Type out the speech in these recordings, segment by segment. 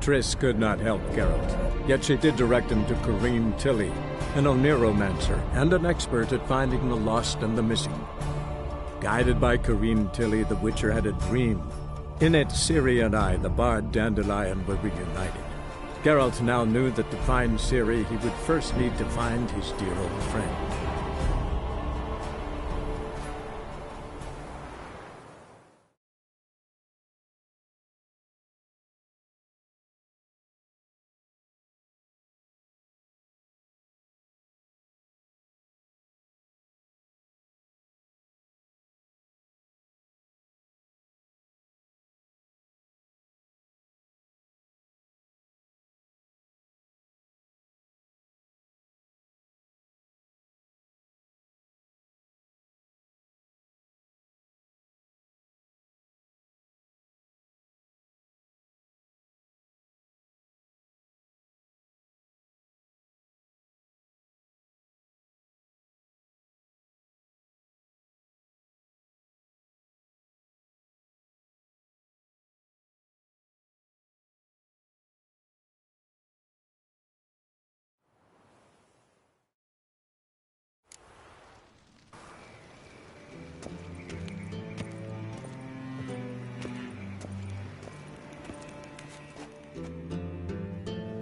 Triss could not help Geralt, yet she did direct him to Corrine Tilly, an Oniromancer and an expert at finding the lost and the missing. Guided by Corrine Tilly, the Witcher had a dream. In it, Ciri and I, the bard Dandelion, were reunited. Geralt now knew that to find Ciri, he would first need to find his dear old friend.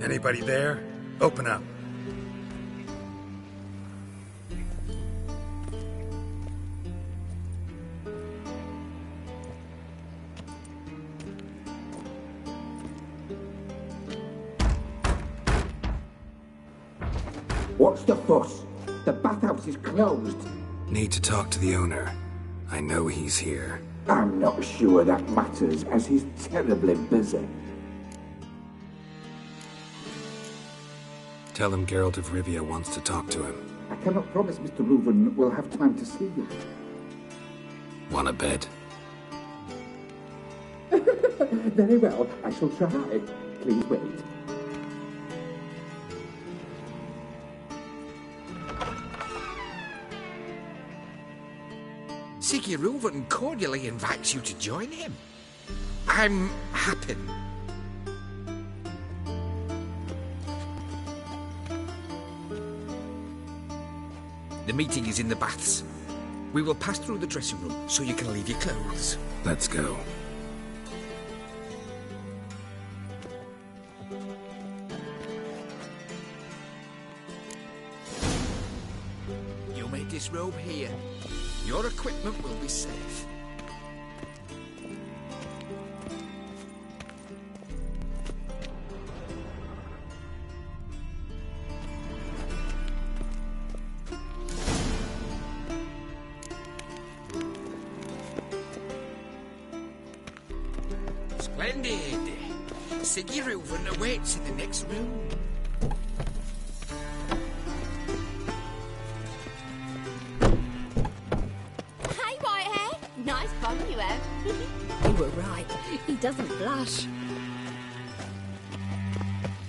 Anybody there? Open up. What's the fuss? The bathhouse is closed. Need to talk to the owner. I know he's here. I'm not sure that matters, as he's terribly busy. Tell him Geralt of Rivia wants to talk to him. I cannot promise Mr. Reuven will have time to see you. Want a bed? Very well, I shall try. Please wait. Siggy Reuven cordially invites you to join him. I'm happy. The meeting is in the baths. We will pass through the dressing room so you can leave your clothes. Let's go. You may disrobe here. Your equipment will be safe. Splendid! Siggy Reuven awaits in the next room. Hey, Whitehair! Nice bum you have. You were right. He doesn't blush.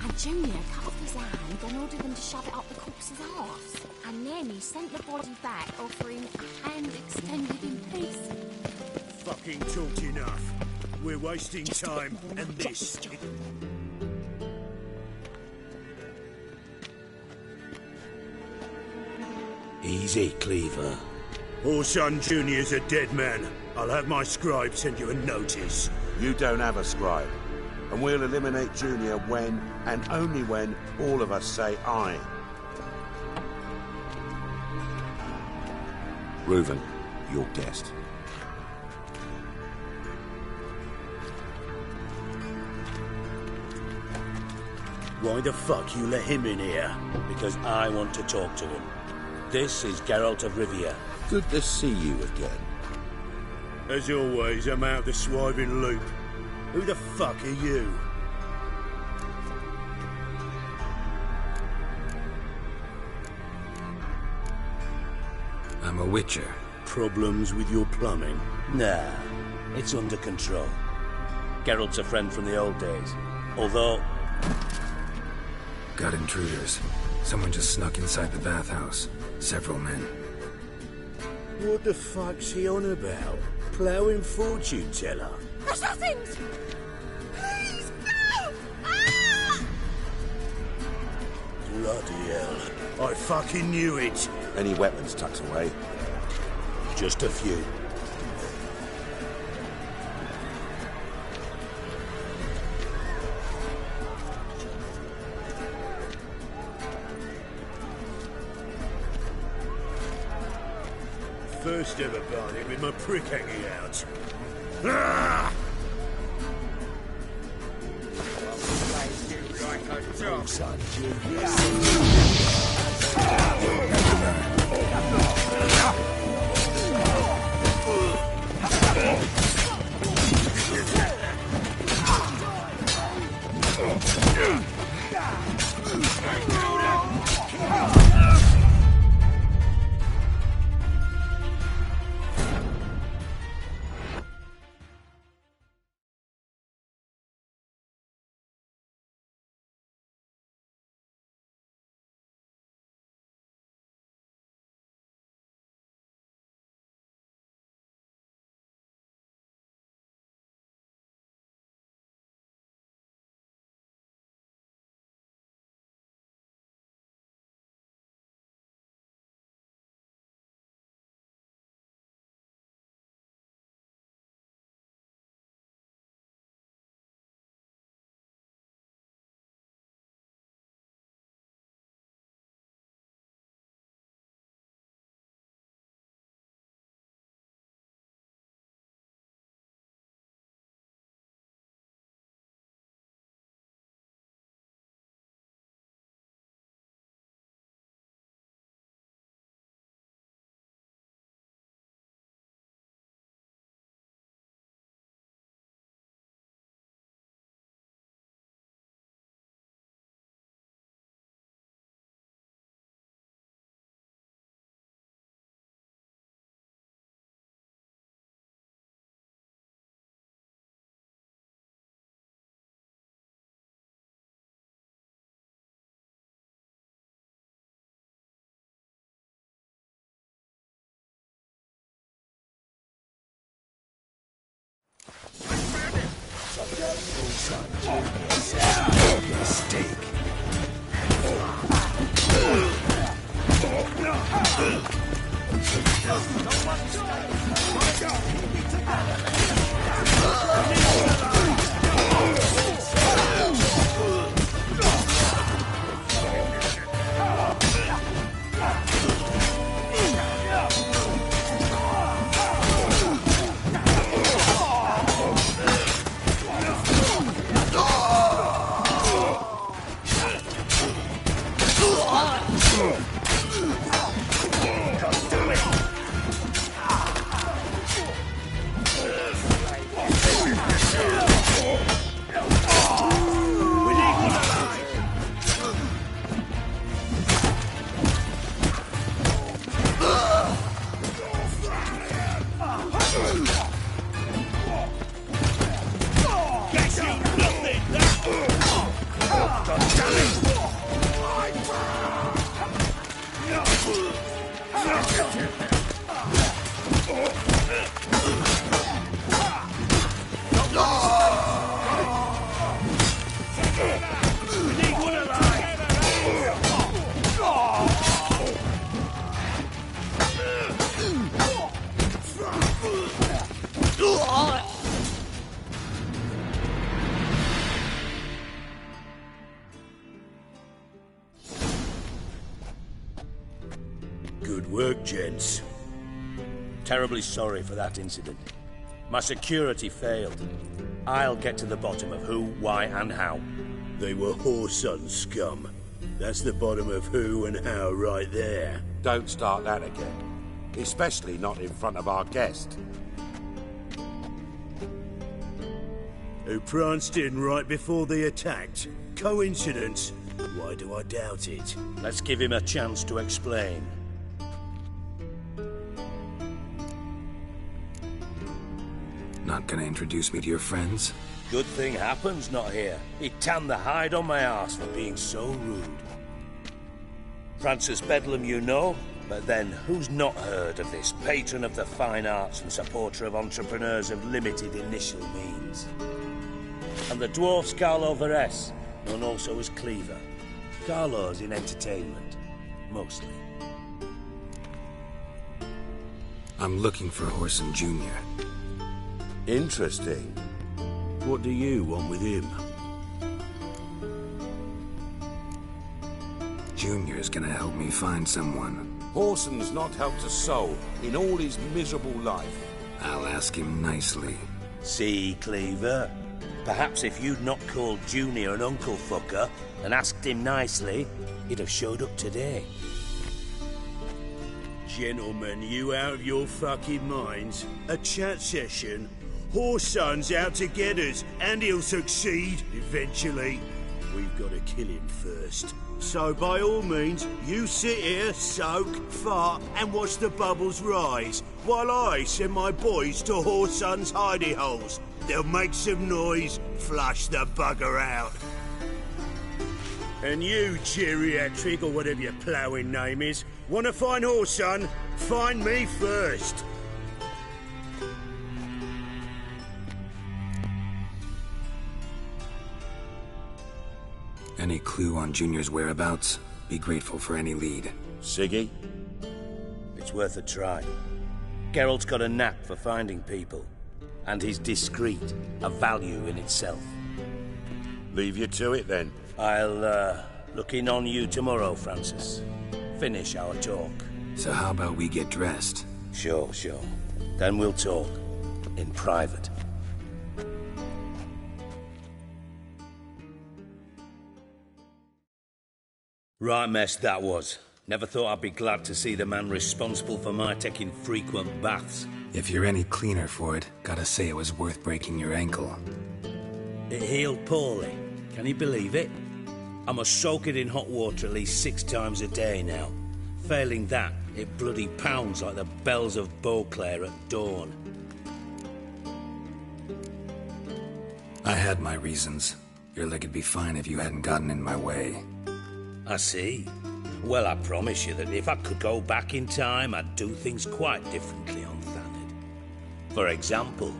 And Junior cut off his hand, then ordered them to shove it up the corpse's arse. And then he sent the body back, offering a hand extended in peace. Fucking talked enough. We're wasting time, and this... Easy, Cleaver. Orson Jr.'s a dead man. I'll have my scribe send you a notice. You don't have a scribe. And we'll eliminate Junior when, and only when, all of us say aye. Reuven, your guest. Why the fuck you let him in here? Because I want to talk to him. This is Geralt of Rivia. Good to see you again. As always, I'm out the swiving loop. Who the fuck are you? I'm a Witcher. Problems with your plumbing? Nah, it's under control. Geralt's a friend from the old days. Although... Got intruders. Someone just snuck inside the bathhouse. Several men. What the fuck's he on about? Ploughing fortune teller? Assassins! Please, no! Ah! Bloody hell. I fucking knew it. Any weapons tucked away? Just a few. First ever barney with my prick hanging out. Ah! Mistake. Good work, gents. Terribly sorry for that incident. My security failed. I'll get to the bottom of who, why, and how. They were whoreson scum. That's the bottom of who and how right there. Don't start that again. Especially not in front of our guest. Who pranced in right before they attacked. Coincidence? Why do I doubt it? Let's give him a chance to explain. Not gonna introduce me to your friends? Good thing Happen's not here. He tanned the hide on my arse for being so rude. Francis Bedlam you know, but then who's not heard of this patron of the fine arts and supporter of entrepreneurs of limited initial means? And the dwarf Scarlo Veres, known also as Cleaver. Carlo's in entertainment, mostly. I'm looking for Whoreson Jr. Interesting. What do you want with him? Junior's gonna help me find someone. Whoreson's not helped a soul in all his miserable life. I'll ask him nicely. See, Cleaver? Perhaps if you'd not called Junior an uncle fucker and asked him nicely, he'd have showed up today. Gentlemen, you out of your fucking minds? A chat session? Whoreson's out to get us, and he'll succeed eventually. We've got to kill him first. So by all means, you sit here, soak, fart, and watch the bubbles rise, while I send my boys to Whoreson's hidey holes. They'll make some noise, flush the bugger out. And you, geriatric, or whatever your ploughing name is, want to find Whoreson? Find me first. Any clue on Junior's whereabouts? Be grateful for any lead. Siggy? It's worth a try. Geralt's got a knack for finding people. And he's discreet, a value in itself. Leave you to it, then. I'll, look in on you tomorrow, Francis. Finish our talk. So how about we get dressed? Sure. Then we'll talk. In private. Right mess that was. Never thought I'd be glad to see the man responsible for my taking frequent baths. If you're any cleaner for it, gotta say it was worth breaking your ankle. It healed poorly. Can you believe it? I must soak it in hot water at least 6 times a day now. Failing that, it bloody pounds like the bells of Beauclair at dawn. I had my reasons. Your leg'd be fine if you hadn't gotten in my way. I see. Well, I promise you that if I could go back in time, I'd do things quite differently on Thanedd. For example,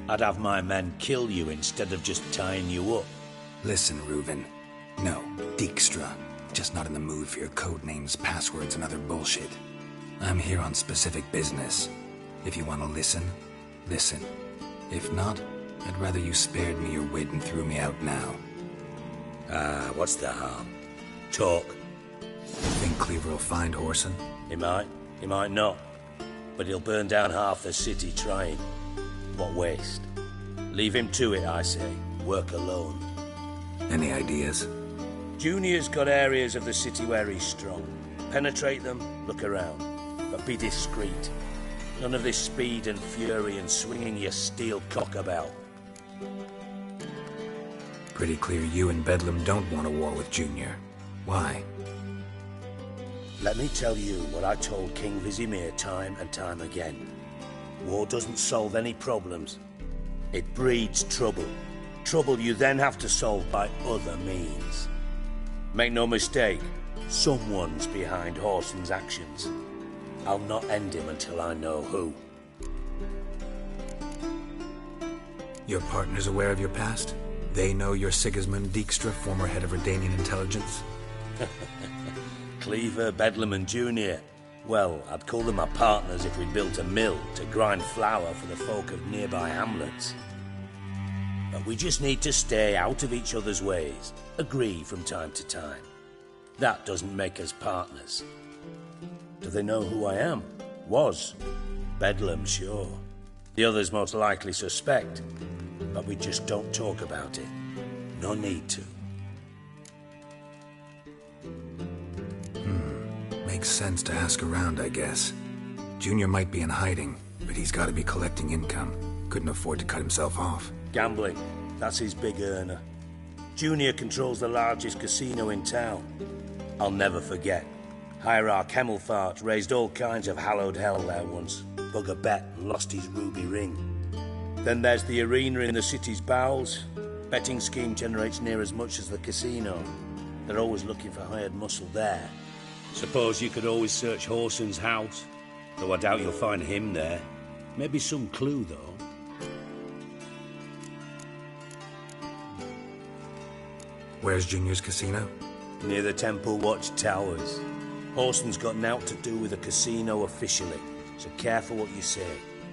I'd have my men kill you instead of just tying you up. Listen, Reuven. No, Dijkstra. Just not in the mood for your code names, passwords, and other bullshit. I'm here on specific business. If you want to listen, listen. If not, I'd rather you spared me your wit and threw me out now. What's the harm? Talk. You think Cleaver will find Whoreson? He might not. But he'll burn down half the city trying. What waste. Leave him to it, I say. Work alone. Any ideas? Junior's got areas of the city where he's strong. Penetrate them, look around. But be discreet. None of this speed and fury and swinging your steel cock about. Pretty clear you and Bedlam don't want a war with Junior. Why? Let me tell you what I told King Vizimir time and time again. War doesn't solve any problems. It breeds trouble. Trouble you then have to solve by other means. Make no mistake, someone's behind Whoreson's actions. I'll not end him until I know who. Your partner's aware of your past? They know you're Sigismund Dijkstra, former head of Redanian intelligence? Cleaver, Bedlam and Junior. Well, I'd call them my partners if we'd built a mill to grind flour for the folk of nearby hamlets. But we just need to stay out of each other's ways, agree from time to time. That doesn't make us partners. Do they know who I am? Was. Bedlam, sure. The others most likely suspect. But we just don't talk about it. No need to. Makes sense to ask around, I guess. Junior might be in hiding, but he's got to be collecting income. Couldn't afford to cut himself off. Gambling. That's his big earner. Junior controls the largest casino in town. I'll never forget. Hierarch Hemmelfart raised all kinds of hallowed hell there once. Bug a bet and lost his ruby ring. Then there's the arena in the city's bowels. Betting scheme generates near as much as the casino. They're always looking for hired muscle there. Suppose you could always search Whoreson's house, though I doubt you'll find him there. Maybe some clue, though. Where's Junior's casino? Near the Temple Watch Towers. Horson's got naught to do with the casino officially, so careful what you say.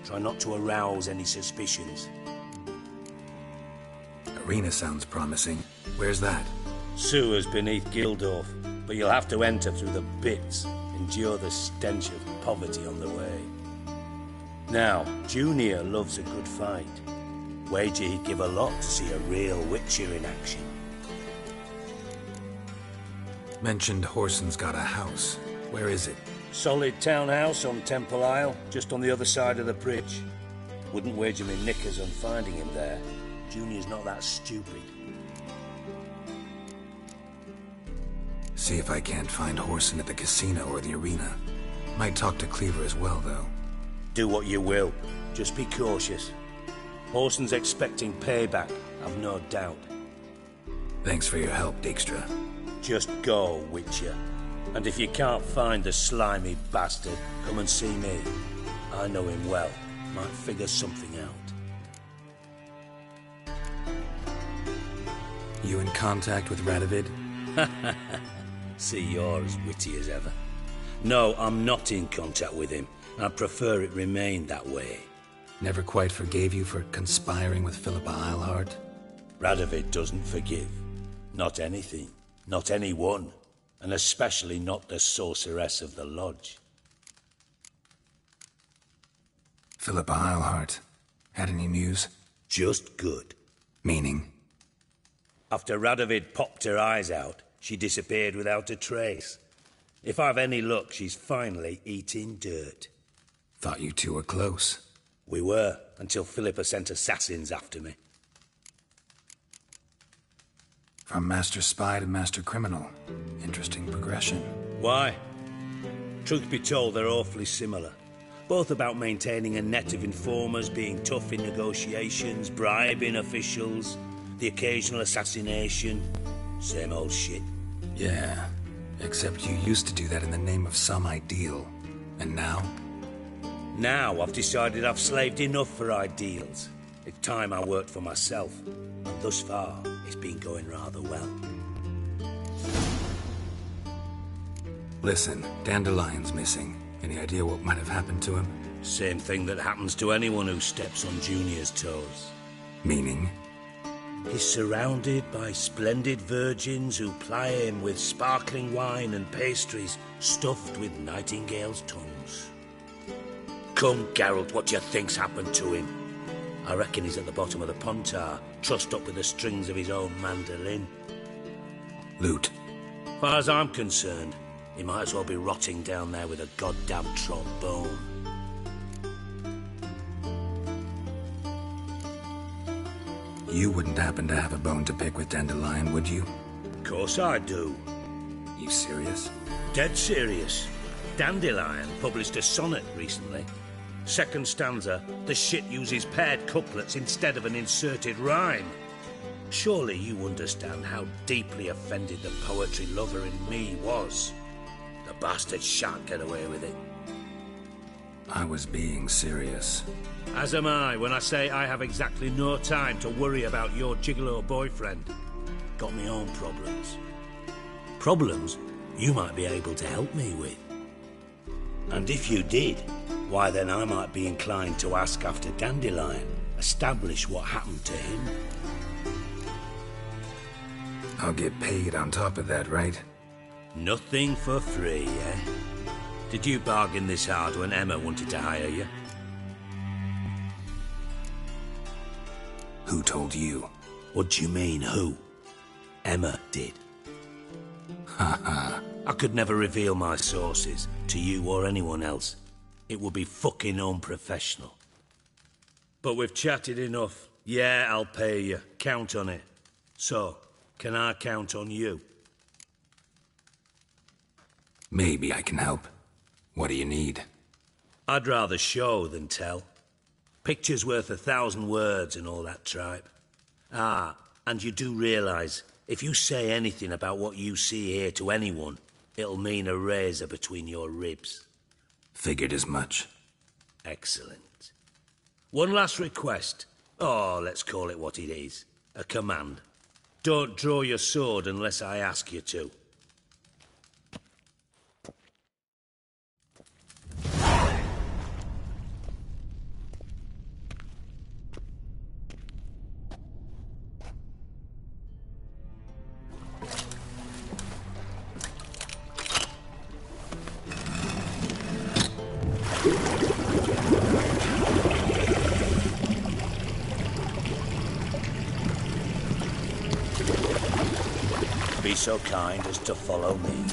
Try not to arouse any suspicions. Arena sounds promising. Where's that? Sewers beneath Gildorf, but you'll have to enter through the bits, endure the stench of poverty on the way. Now, Junior loves a good fight. Wager he'd give a lot to see a real Witcher in action. Mentioned Horson's got a house. Where is it? Solid townhouse on Temple Isle, just on the other side of the bridge. Wouldn't wager me knickers on finding him there. Junior's not that stupid. See if I can't find Horson at the casino or the arena. Might talk to Cleaver as well, though. Do what you will. Just be cautious. Horson's expecting payback, I've no doubt. Thanks for your help, Dijkstra. Just go, Witcher. And if you can't find the slimy bastard, come and see me. I know him well. Might figure something out. You in contact with Radovid? See, you're as witty as ever. No, I'm not in contact with him. I'd prefer it remained that way. Never quite forgave you for conspiring with Philippa Eilhart? Radovid doesn't forgive. Not anything. Not anyone. And especially not the sorceress of the Lodge. Philippa Eilhart. Had any news? Just good. Meaning? After Radovid popped her eyes out, she disappeared without a trace. If I've any luck, she's finally eating dirt. Thought you two were close. We were, until Philippa sent assassins after me. From Master Spy to Master Criminal. Interesting progression. Why? Truth be told, they're awfully similar. Both about maintaining a net of informers, being tough in negotiations, bribing officials, the occasional assassination. Same old shit. Yeah, except you used to do that in the name of some ideal. And now? Now I've decided I've slaved enough for ideals. It's time I worked for myself. And thus far, it's been going rather well. Listen, Dandelion's missing. Any idea what might have happened to him? Same thing that happens to anyone who steps on Junior's toes. Meaning? He's surrounded by splendid virgins who ply him with sparkling wine and pastries stuffed with nightingales' tongues. Come, Geralt, what do you think's happened to him? I reckon he's at the bottom of the Pontar, trussed up with the strings of his own mandolin. Loot. Far as I'm concerned, he might as well be rotting down there with a goddamn trombone. You wouldn't happen to have a bone to pick with Dandelion, would you? Of course I do. You serious? Dead serious. Dandelion published a sonnet recently. Second stanza, the shit uses paired couplets instead of an inserted rhyme. Surely you understand how deeply offended the poetry lover in me was. The bastard shan't get away with it. I was being serious. As am I when I say I have exactly no time to worry about your gigolo boyfriend. Got me own problems. Problems you might be able to help me with. And if you did, why then I might be inclined to ask after Dandelion, establish what happened to him. I'll get paid on top of that, right? Nothing for free, eh? Did you bargain this hard when Emma wanted to hire you? Who told you? What do you mean, who? Emma did. Haha. I could never reveal my sources to you or anyone else. It would be fucking unprofessional. But we've chatted enough. Yeah, I'll pay you. Count on it. So, can I count on you? Maybe I can help. What do you need? I'd rather show than tell. Picture's worth 1,000 words and all that tripe. Ah, and you do realise, if you say anything about what you see here to anyone, it'll mean a razor between your ribs. Figured as much. Excellent. One last request. Oh, let's call it what it is. A command. Don't draw your sword unless I ask you to. be so kind as to follow me?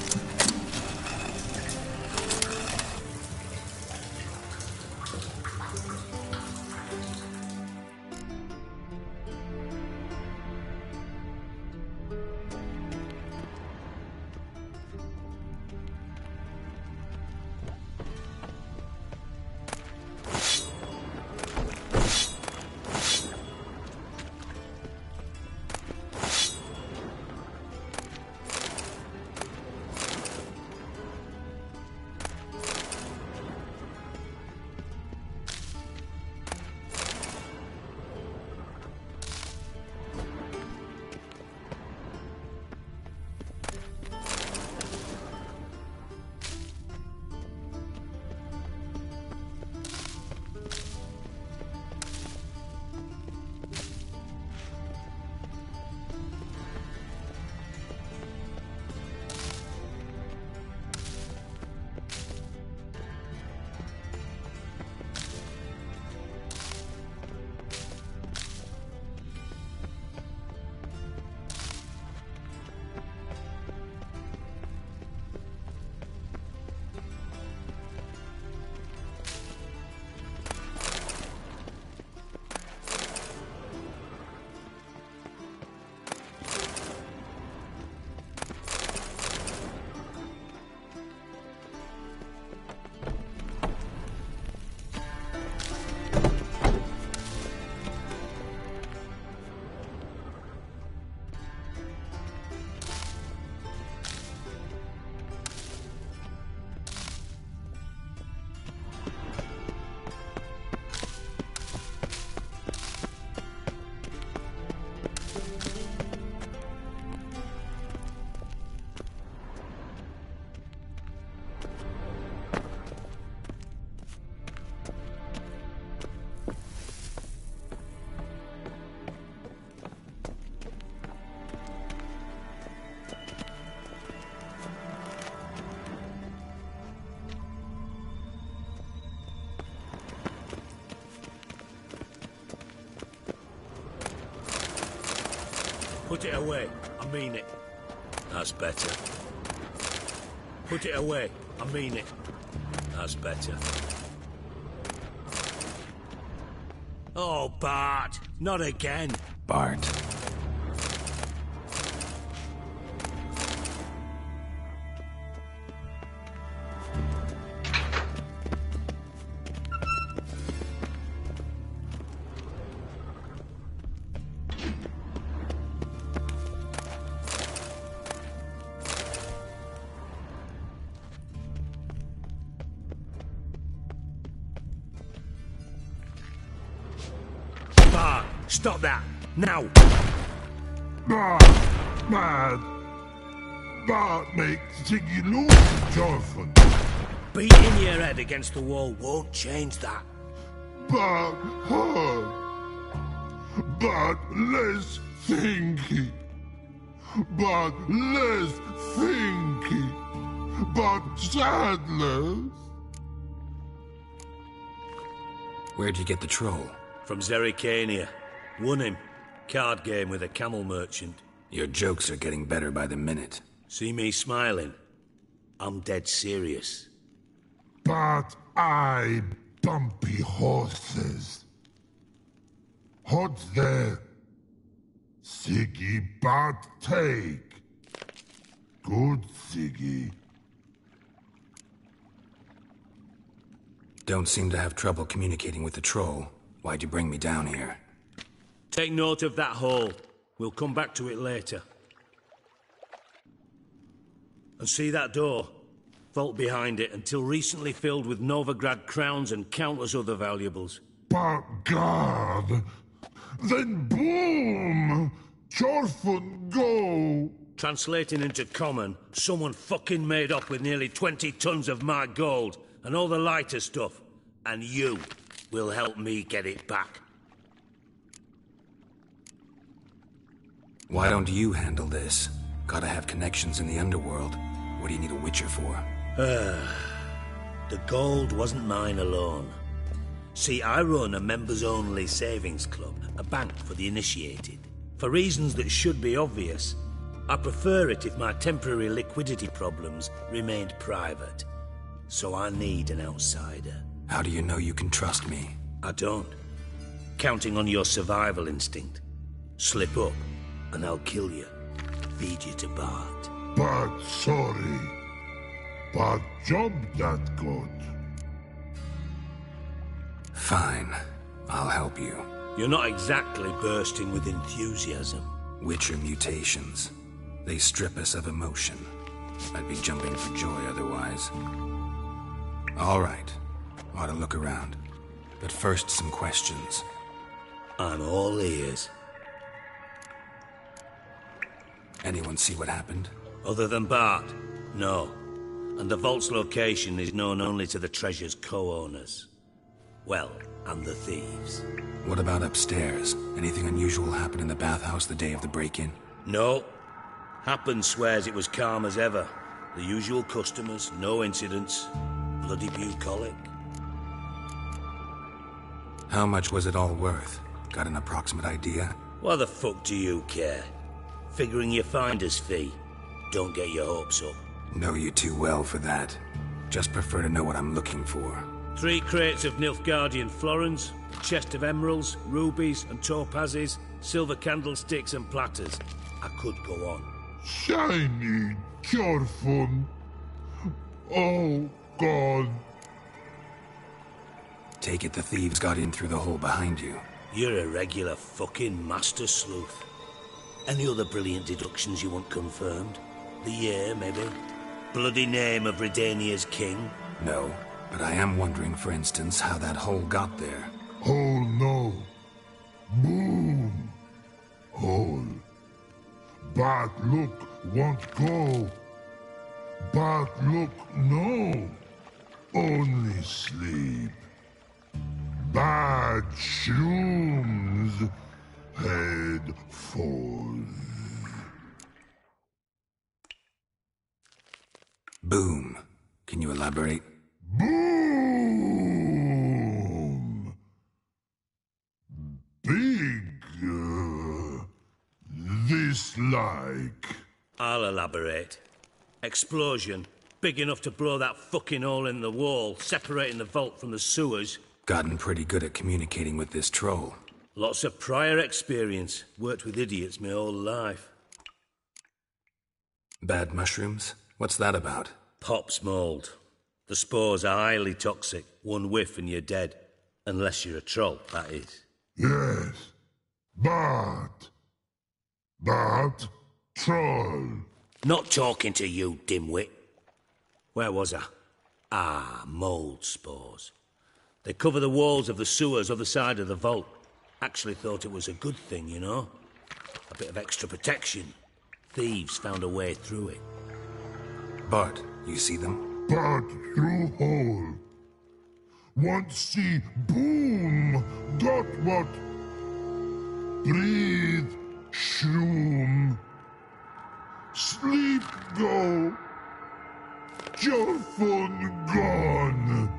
Put it away. I mean it. That's better. Put it away. I mean it. That's better. Oh, Bart. Not again. Bart. Stop that! Now! Mad! Bart makes Ziggy lose, Jonathan. Beating your head against the wall won't change that. Bart hurt. Bart less thinky. Bart less thinky. Bart sadless. Where'd you get the troll? From Zerrikania. Won him. Card game with a camel merchant. Your jokes are getting better by the minute. See me smiling? I'm dead serious. But I bumpy horses. What's there? Ziggy Bart take. Good Ziggy. Don't seem to have trouble communicating with the troll. Why'd you bring me down here? Take note of that hole. We'll come back to it later. And see that door? Vault behind it, until recently filled with Novigrad crowns and countless other valuables. But God! Then boom! Chorfun go! Translating into common, someone fucking made up with nearly 20 tons of my gold, and all the lighter stuff. And you will help me get it back. Why don't you handle this? Gotta have connections in the underworld. What do you need a Witcher for? The gold wasn't mine alone. See, I run a members-only savings club, a bank for the initiated. For reasons that should be obvious, I prefer it if my temporary liquidity problems remained private. So I need an outsider. How do you know you can trust me? I don't. Counting on your survival instinct. Slip up, and I'll kill you. Feed you to Bart. But sorry. But job that good. Fine. I'll help you. You're not exactly bursting with enthusiasm. Witcher mutations. They strip us of emotion. I'd be jumping for joy otherwise. All right. Ought to look around. But first, some questions. I'm all ears. Anyone see what happened? Other than Bart? No. And the vault's location is known only to the treasure's co-owners. Well, and the thieves. What about upstairs? Anything unusual happen in the bathhouse the day of the break-in? No. Happen swears it was calm as ever. The usual customers, no incidents. Bloody bucolic. How much was it all worth? Got an approximate idea? Why the fuck do you care? Figuring your finder's fee. Don't get your hopes up. Know you too well for that. Just prefer to know what I'm looking for. 3 crates of Nilfgaardian florins, a chest of emeralds, rubies and topazes, silver candlesticks and platters. I could go on. Shiny, careful. Oh, God. Take it the thieves got in through the hole behind you. You're a regular fucking master sleuth. Any other brilliant deductions you want confirmed? The year, maybe? Bloody name of Redania's king? No, but I am wondering, for instance, how that hole got there. Oh, no. Boom. Hole. Bad look won't go. Bad look no. Only sleep. Bad shrooms. Head falls. Boom. Can you elaborate? Boom. Big. This like. I'll elaborate. Explosion. Big enough to blow that fucking hole in the wall, separating the vault from the sewers. Gotten pretty good at communicating with this troll. Lots of prior experience. Worked with idiots my whole life. Bad mushrooms? What's that about? Pops mold. The spores are highly toxic. One whiff and you're dead. Unless you're a troll, that is. Yes. But troll. Not talking to you, dimwit. Where was I? Ah, mold spores. They cover the walls of the sewers other side of the vault. Actually thought it was a good thing, you know? A bit of extra protection. Thieves found a way through it. Bart, you see them? Bart through hole. Want see boom. Got what? Breathe. Shroom. Sleep go. Your phone gone.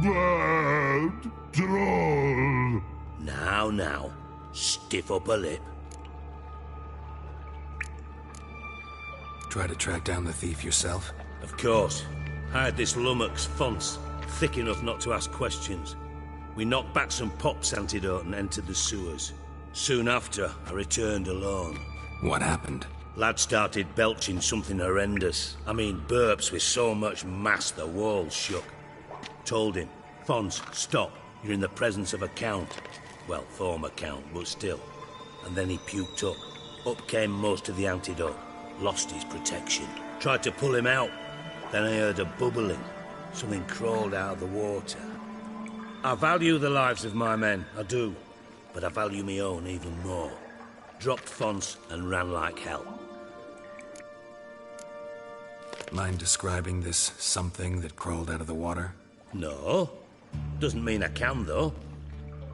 Bad troll. Now. Stiff upper lip. Try to track down the thief yourself? Of course. Hired this lummox, Fonts, thick enough not to ask questions. We knocked back some Pop's antidote and entered the sewers. Soon after, I returned alone. What happened? Lad started belching something horrendous. I mean, burps with so much mass the walls shook. Told him, Fons, stop. You're in the presence of a count. Well, former count, but still. And then he puked up. Up came most of the antidote. Lost his protection. Tried to pull him out. Then I heard a bubbling. Something crawled out of the water. I value the lives of my men, I do. But I value my own even more. Dropped Fons and ran like hell. Mind describing this something that crawled out of the water? No. Doesn't mean I can, though.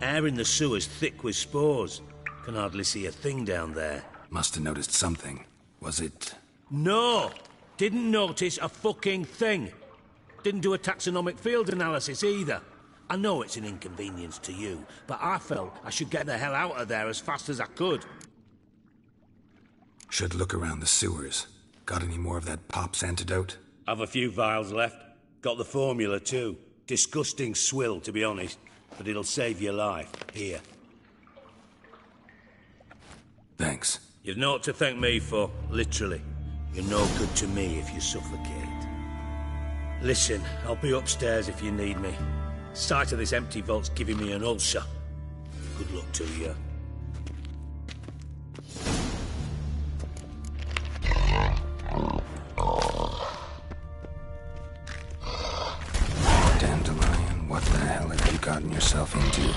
Air in the sewer's thick with spores. Can hardly see a thing down there. Must have noticed something. Was it... No! Didn't notice a fucking thing. Didn't do a taxonomic field analysis either. I know it's an inconvenience to you, but I felt I should get the hell out of there as fast as I could. Should look around the sewers. Got any more of that Pop's antidote? Have a few vials left. Got the formula too. Disgusting swill, to be honest. But it'll save your life. Here. Thanks. You've naught to thank me for, literally. You're no good to me if you suffocate. Listen, I'll be upstairs if you need me. Sight of this empty vault's giving me an ulcer. Good luck to you. Dandelion, what the hell have you gotten yourself into?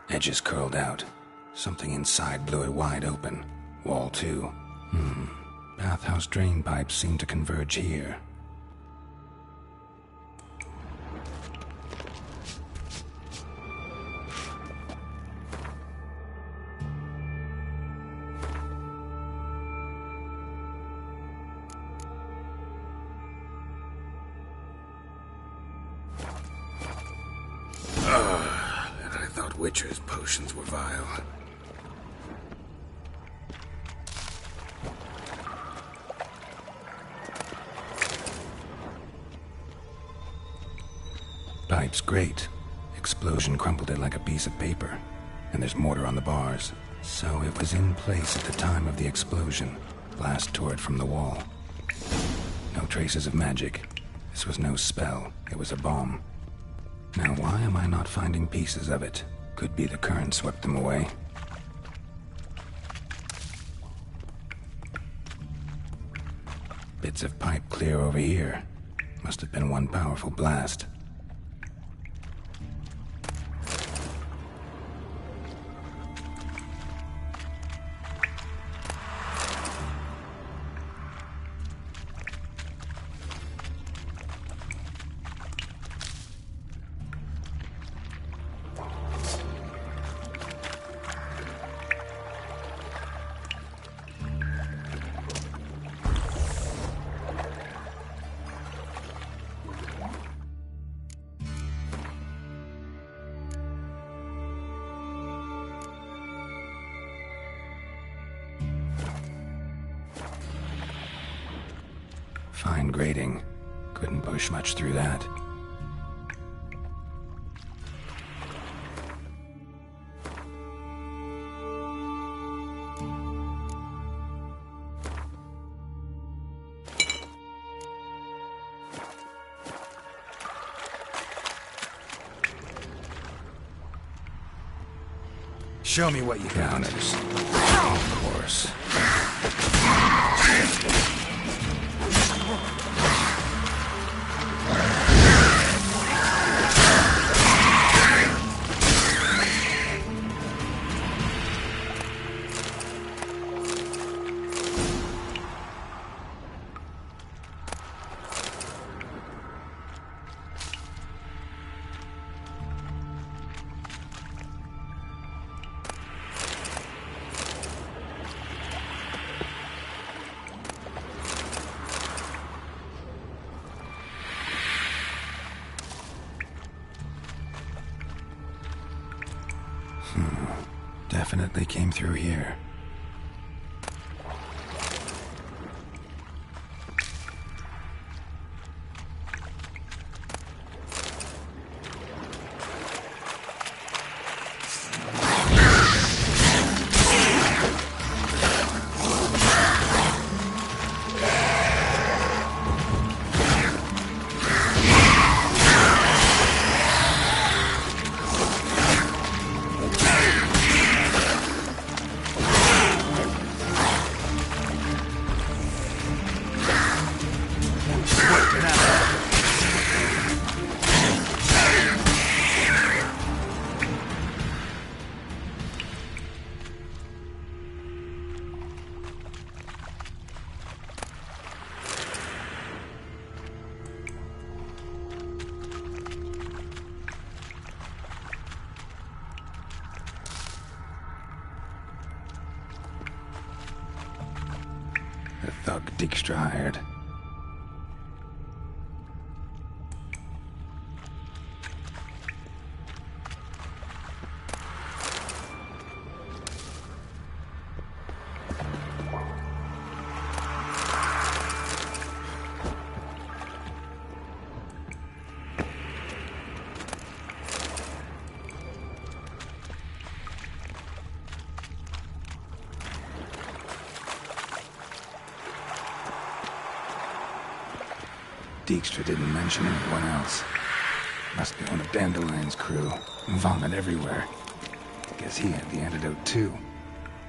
Edges curled out. Something inside blew it wide open. Wall too. Bathhouse drain pipes seem to converge here. Witcher's potions were vile. Pipe's great. Explosion crumpled it like a piece of paper. And there's mortar on the bars. So it was in place at the time of the explosion. Blast tore it from the wall. No traces of magic. This was no spell. It was a bomb. Now why am I not finding pieces of it? Could be the current swept them away. Bits of pipe clear over here. Must have been one powerful blast. Fine grating. Couldn't push much through that. Show me what you got. Of course. Definitely came through here. The thug Dijkstra hired. Dijkstra didn't mention anyone else. Must be one of Dandelion's crew. Vomit everywhere. Guess he had the antidote too.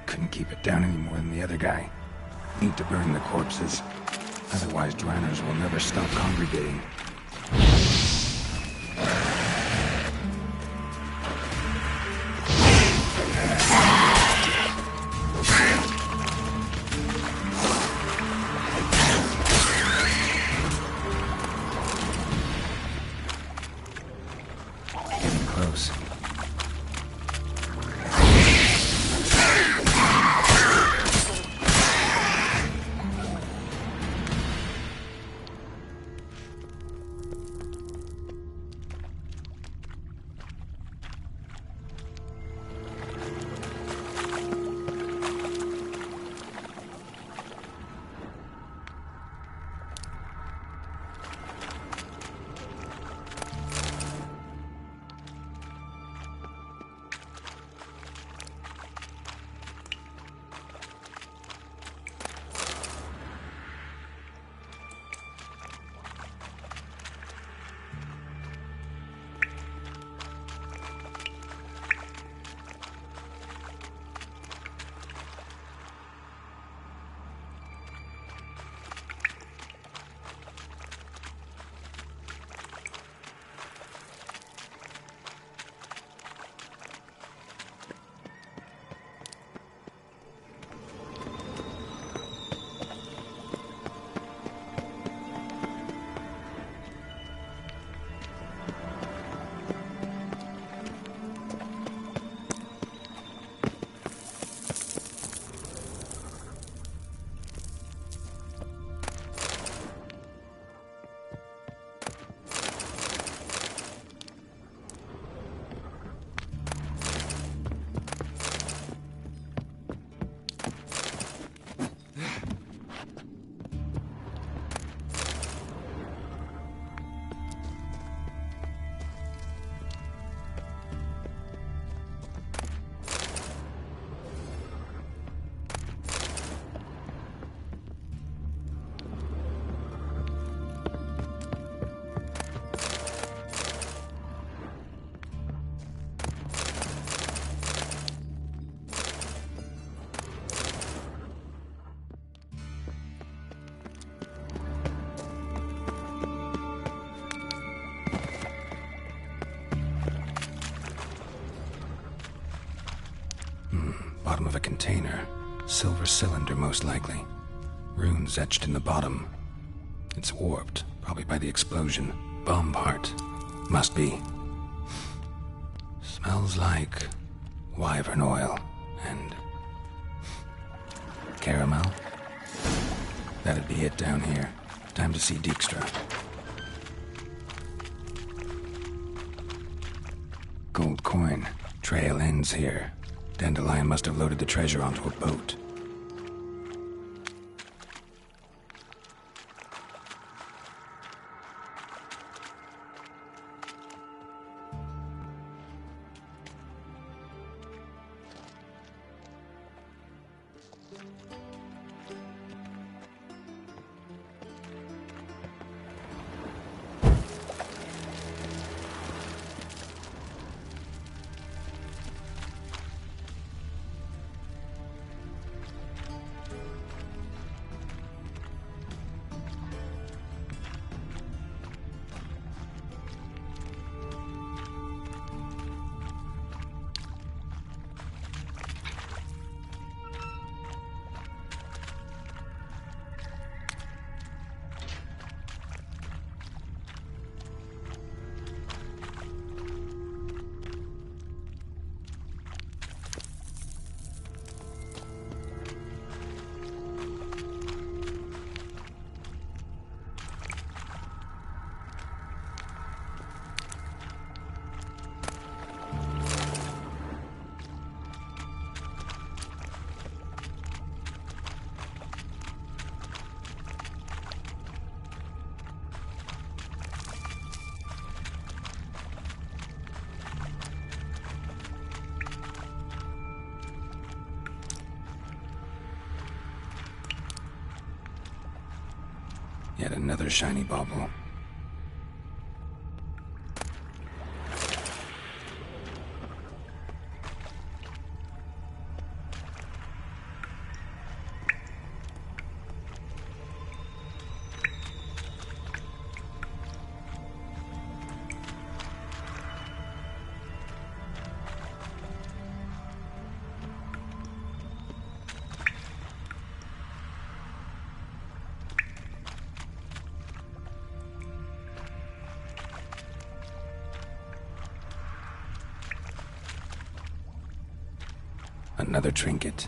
Couldn't keep it down any more than the other guy. Need to burn the corpses. Otherwise Draenors will never stop congregating. Bottom of a container. Silver cylinder, most likely. Runes etched in the bottom. It's warped, probably by the explosion. Bomb part. Must be. Smells like wyvern oil and caramel. That'd be it down here. Time to see Dijkstra. Gold coin. Trail ends here. Dandelion must have loaded the treasure onto a boat. Yet another shiny bauble. Another trinket.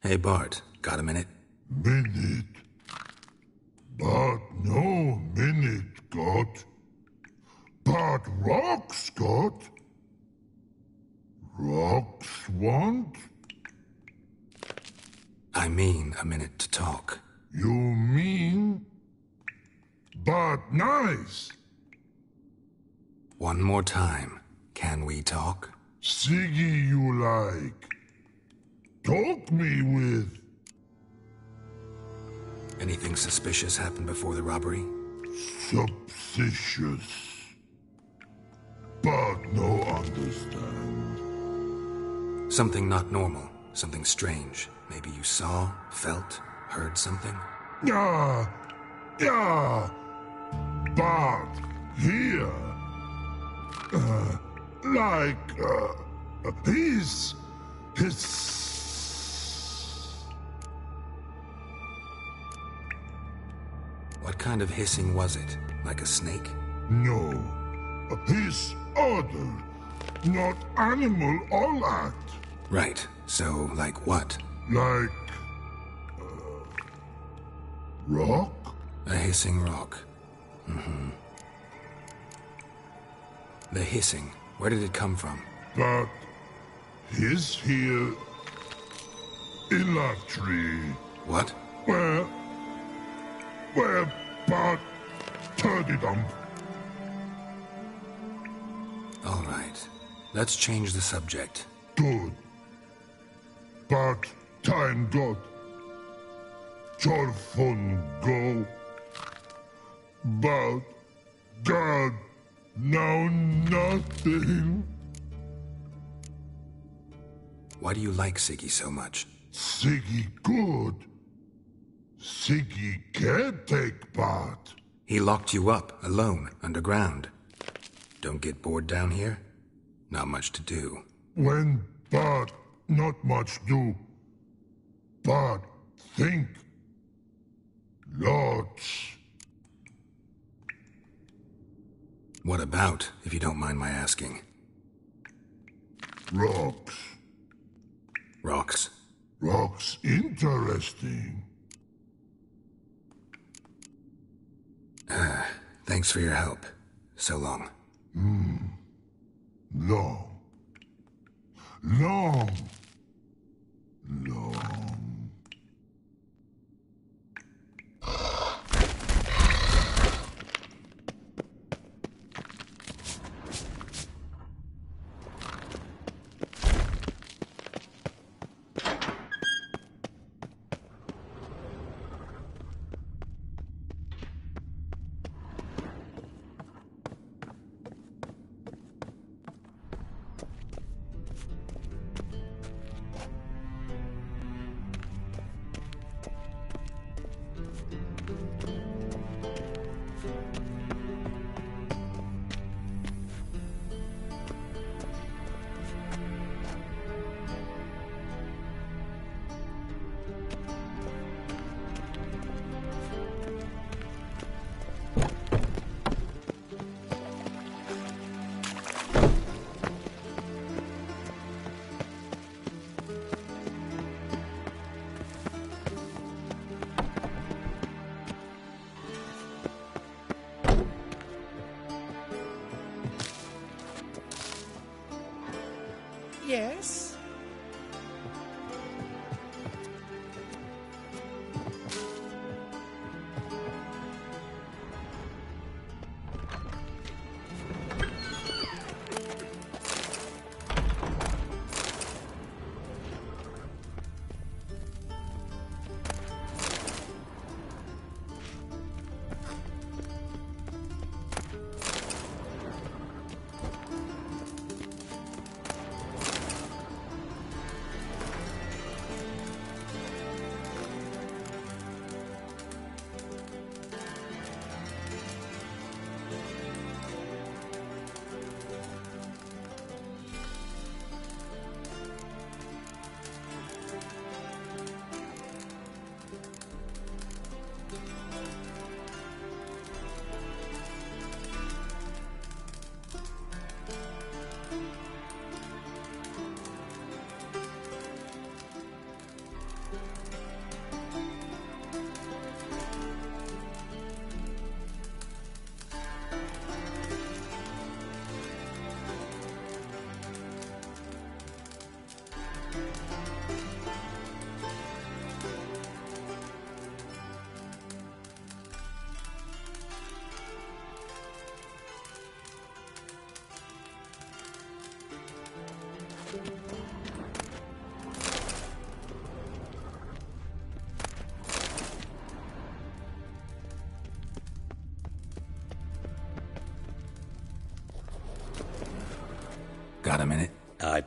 Hey Bart, got a minute? Minute. But no minute got. But rocks got. Rocks want? I mean a minute to talk. You mean? But nice. One more time. Can we talk? Siggy you like. Talk me with. Anything suspicious happened before the robbery? Suspicious. But no understand. Something not normal. Something strange. Maybe you saw, felt, heard something? Yeah. But here. His. What kind of hissing was it? Like a snake? No. His other. Not animal all act. Right. So, like what? Like... rock? A hissing rock. Mm-hmm. The hissing. Where did it come from? But... his here... in that tree. What? Where Bart turdy dump. All right. Let's change the subject. Good. But time got. Jorfun go. But God, now nothing. Why do you like Siggy so much? Siggy good. Siggy can't take part. He locked you up, alone, underground. Don't get bored down here? Not much to do. When Bart not much do. Bart think. Lots. What about, if you don't mind my asking? Rocks. Rocks? Rocks interesting. Thanks for your help. So long. Long. Long.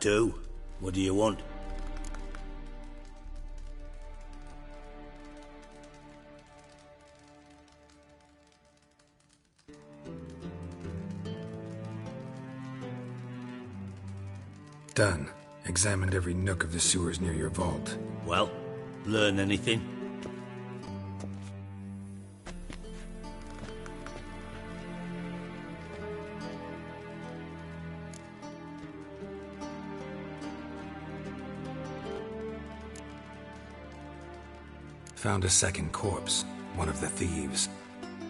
do. What do you want? Done. Examined every nook of the sewers near your vault. Well, learn anything? Found a second corpse, one of the thieves.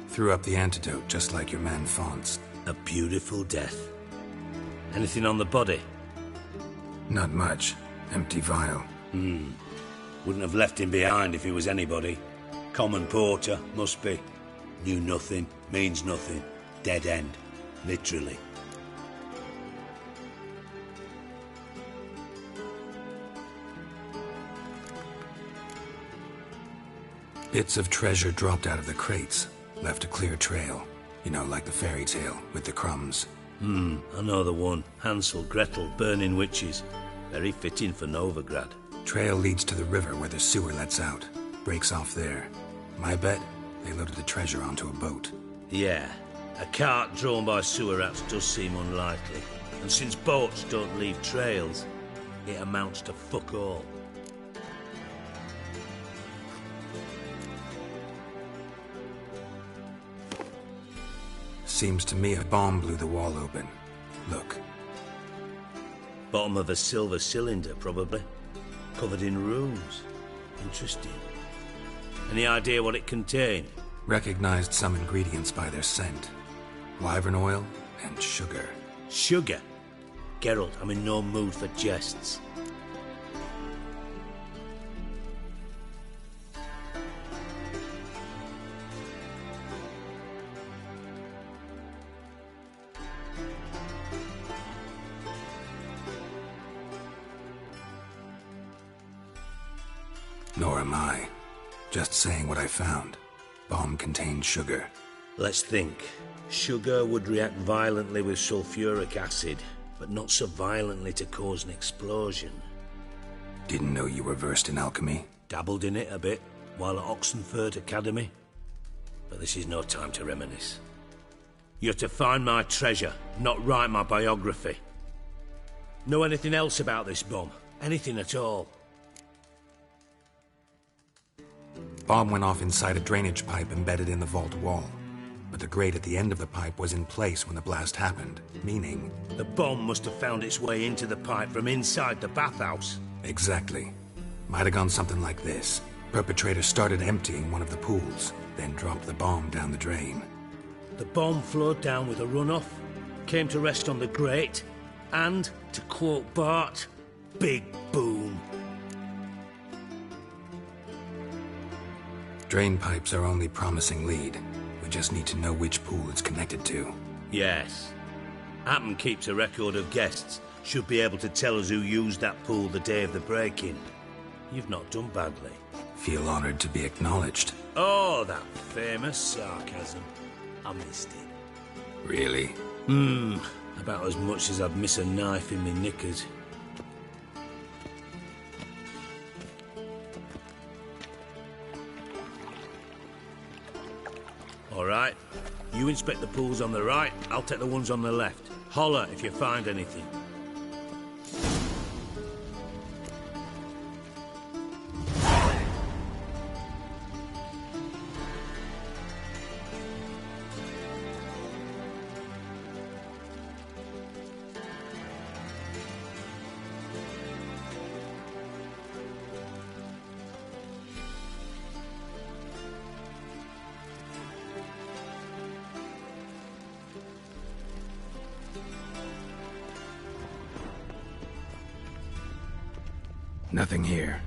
Threw up the antidote just like your man Fonz. A beautiful death. Anything on the body? Not much. Empty vial. Wouldn't have left him behind if he was anybody. Common porter, must be. Knew nothing, means nothing. Dead end. Literally. Bits of treasure dropped out of the crates. Left a clear trail. You know, like the fairy tale, with the crumbs. I know the one. Hansel, Gretel, burning witches. Very fitting for Novigrad. Trail leads to the river where the sewer lets out. Breaks off there. My bet, they loaded the treasure onto a boat. Yeah. A cart drawn by sewer rats does seem unlikely. And since boats don't leave trails, it amounts to fuck all. Seems to me a bomb blew the wall open. Look. Bottom of a silver cylinder, probably. Covered in runes. Interesting. Any idea what it contained? Recognized some ingredients by their scent. Wyvern oil and sugar. Sugar? Geralt, I'm in no mood for jests. Nor am I. Just saying what I found. Bomb contained sugar. Let's think. Sugar would react violently with sulfuric acid, but not so violently to cause an explosion. Didn't know you were versed in alchemy. Dabbled in it a bit, while at Oxenford Academy. But this is no time to reminisce. You're to find my treasure, not write my biography. Know anything else about this bomb? Anything at all? Bomb went off inside a drainage pipe embedded in the vault wall. But the grate at the end of the pipe was in place when the blast happened, meaning... The bomb must have found its way into the pipe from inside the bathhouse. Exactly. Might have gone something like this. Perpetrator started emptying one of the pools, then dropped the bomb down the drain. The bomb flowed down with a runoff, came to rest on the grate, and, to quote Bart, big boom. Drain pipes are only promising lead. We just need to know which pool it's connected to. Yes. Appen keeps a record of guests. Should be able to tell us who used that pool the day of the break-in. You've not done badly. Feel honored to be acknowledged. Oh, that famous sarcasm. I missed it. Really? About as much as I'd miss a knife in me knickers. All right. You inspect the pools on the right, I'll take the ones on the left. Holler if you find anything. Nothing here.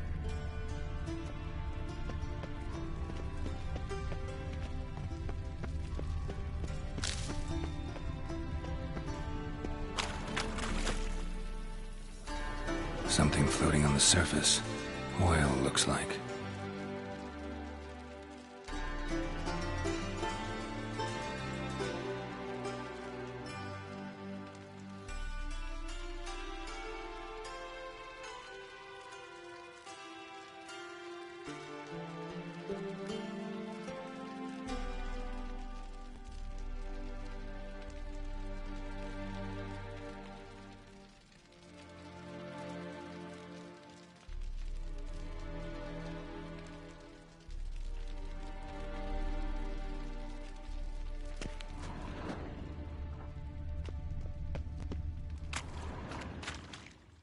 Something floating on the surface. Oil, looks like.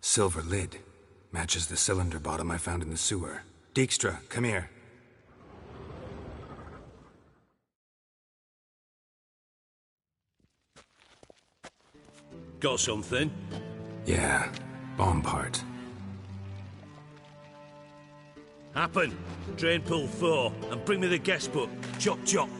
Silver lid. Matches the cylinder bottom I found in the sewer. Dijkstra, come here. Got something? Yeah, bomb part. Happen. Drain pool 4, and bring me the guest book. Chop chop.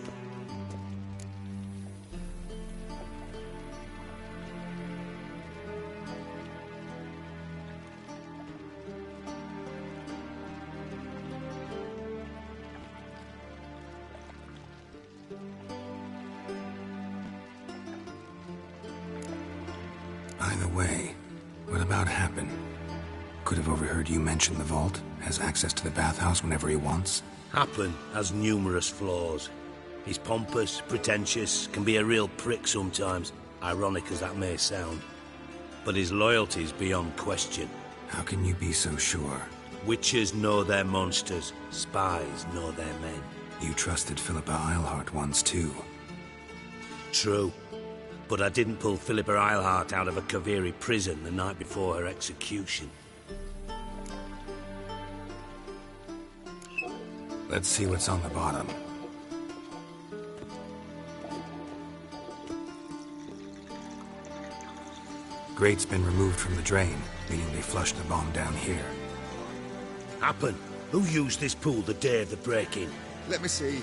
By the way, what about Happen? Could have overheard you mention the vault. Has access to the bathhouse whenever he wants. Happen has numerous flaws. He's pompous, pretentious, can be a real prick sometimes, ironic as that may sound. But his loyalty's beyond question. How can you be so sure? Witches know their monsters, spies know their men. You trusted Philippa Eilhart once too. True. But I didn't pull Philippa Eilhart out of a Kaviri prison the night before her execution. Let's see what's on the bottom. Grate's been removed from the drain, meaning they flushed the bomb down here. Happen. Who used this pool the day of the break-in? Let me see.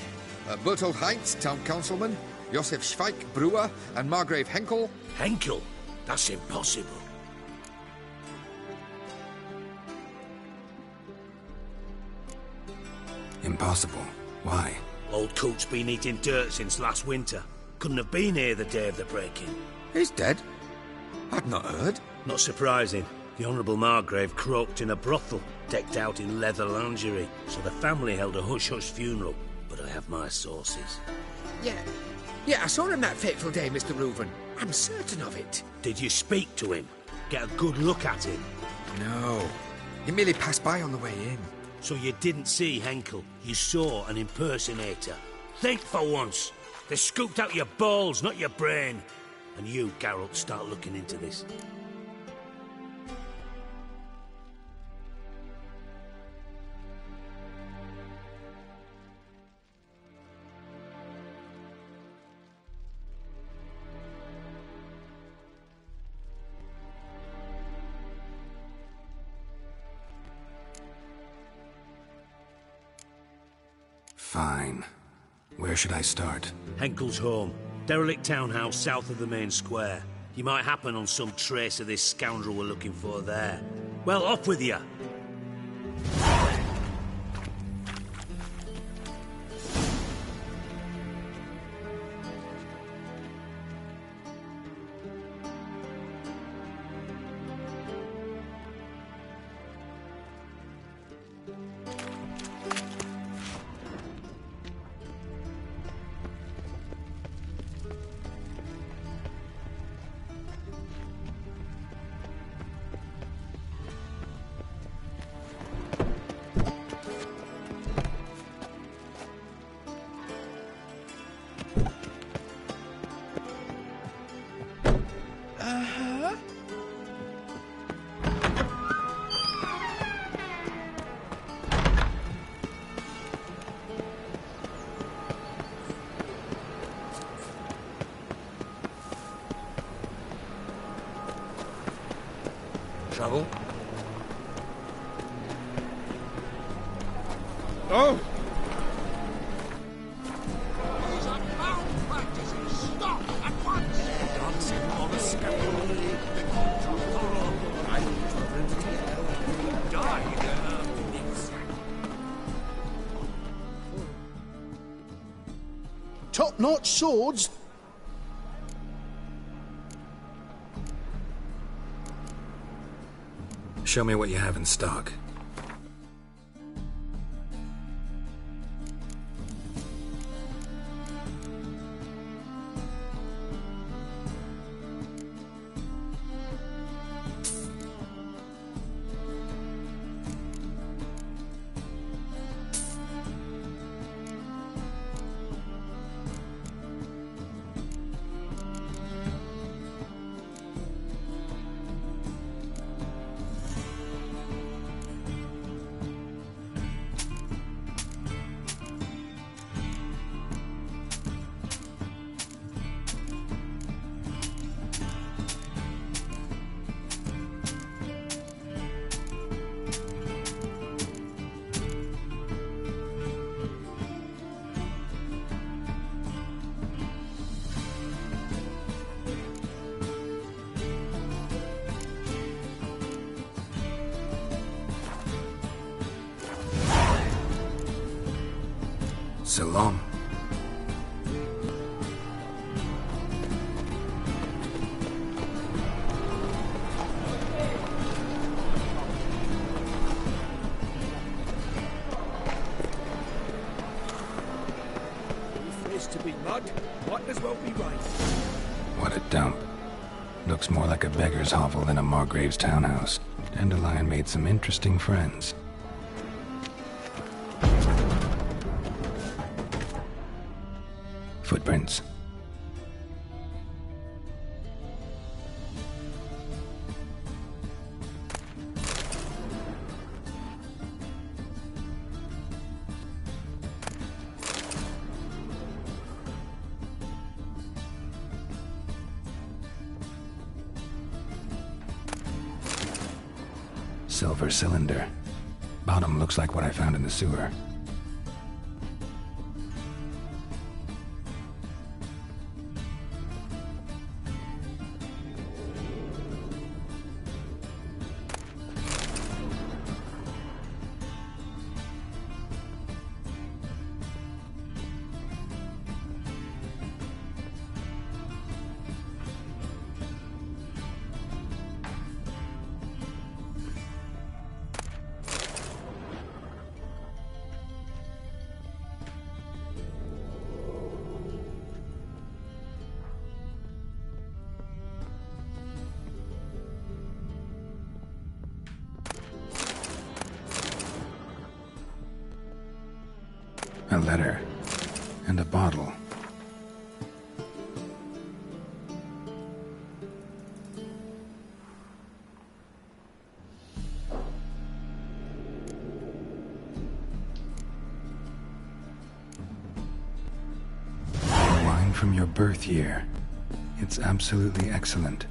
Bertold Heinz, town councilman, Josef Schweik, brewer, and Margrave Henkel. Henkel? That's impossible. Impossible. Why? Old Coot's been eating dirt since last winter. Couldn't have been here the day of the break-in. He's dead? I'd not heard. Not surprising. The Honourable Margrave croaked in a brothel, decked out in leather lingerie, so the family held a hush-hush funeral. But I have my sources. Yeah, I saw him that fateful day, Mr. Reuven. I'm certain of it. Did you speak to him? Get a good look at him? No. He merely passed by on the way in. So you didn't see Henkel. You saw an impersonator. Think for once. They scooped out your balls, not your brain. And you, Geralt, start looking into this. Fine. Where should I start? Henkel's home. Derelict townhouse south of the main square. You might happen on some trace of this scoundrel we're looking for there. Well, off with you! Trouble? Oh! These unbound practices! Stop at once! Dancing on a scaffold. The court of thorough. I died. Top-notch swords? Show me what you have in stock. So long. To be mud, might as well be rain. What a dump. Looks more like a beggar's hovel than a Margrave's townhouse. Dandelion made some interesting friends. Footprints. Silver cylinder. Bottom looks like what I found in the sewer. A letter. And a bottle. Wine from your birth year. It's absolutely excellent.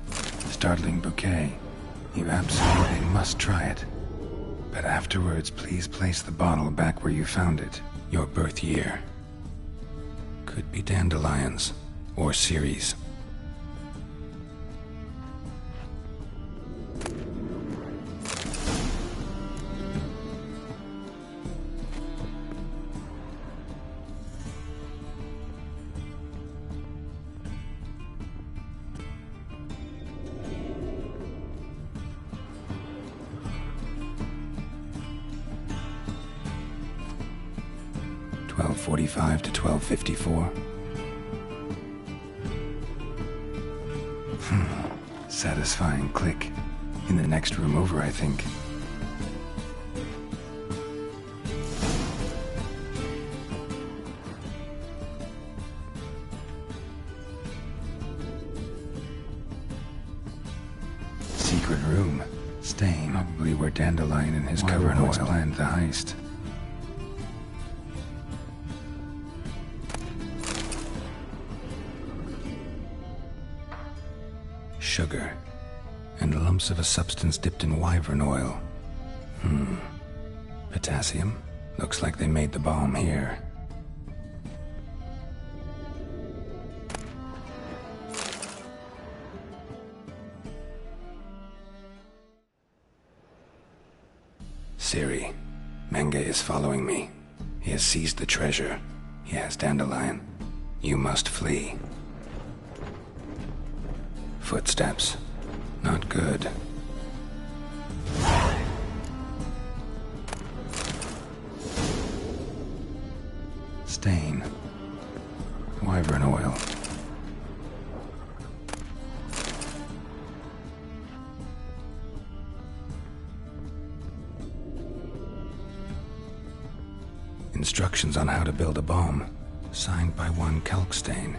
Startling bouquet. You absolutely must try it. But afterwards, please place the bottle back where you found it. Your birth year. Could be dandelions or Ceres. .45 to 12:54. Satisfying click. In the next room over, I think. Secret room. Stain. Probably where Dandelion and his covered oil planned the heist. Sugar, and lumps of a substance dipped in wyvern oil. Potassium? Looks like they made the bomb here. Ciri, Menge is following me. He has seized the treasure. He has Dandelion. You must flee. Footsteps. Not good. Stain. Wyvern oil. Instructions on how to build a bomb. Signed by one Kalkstein.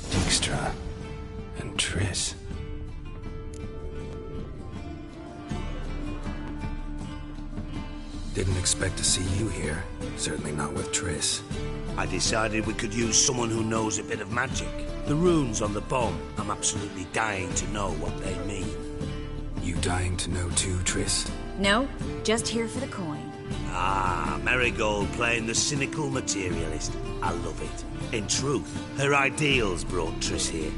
Dijkstra and Triss. Didn't expect to see you here. Certainly not with Triss. I decided we could use someone who knows a bit of magic. The runes on the bomb, I'm absolutely dying to know what they mean. You dying to know too, Triss? No, just here for the coin. Ah, Marigold playing the cynical materialist. I love it. In truth, her ideals brought Triss here.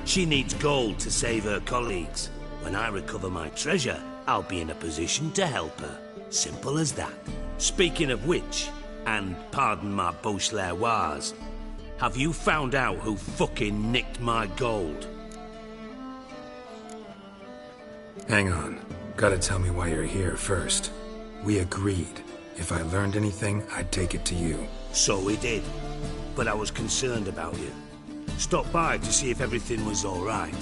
She needs gold to save her colleagues. When I recover my treasure, I'll be in a position to help her. Simple as that. Speaking of which, and pardon my Beauclervoise, have you found out who fucking nicked my gold? Hang on. Gotta tell me why you're here first. We agreed. If I learned anything, I'd take it to you. So we did. But I was concerned about you. Stopped by to see if everything was all right.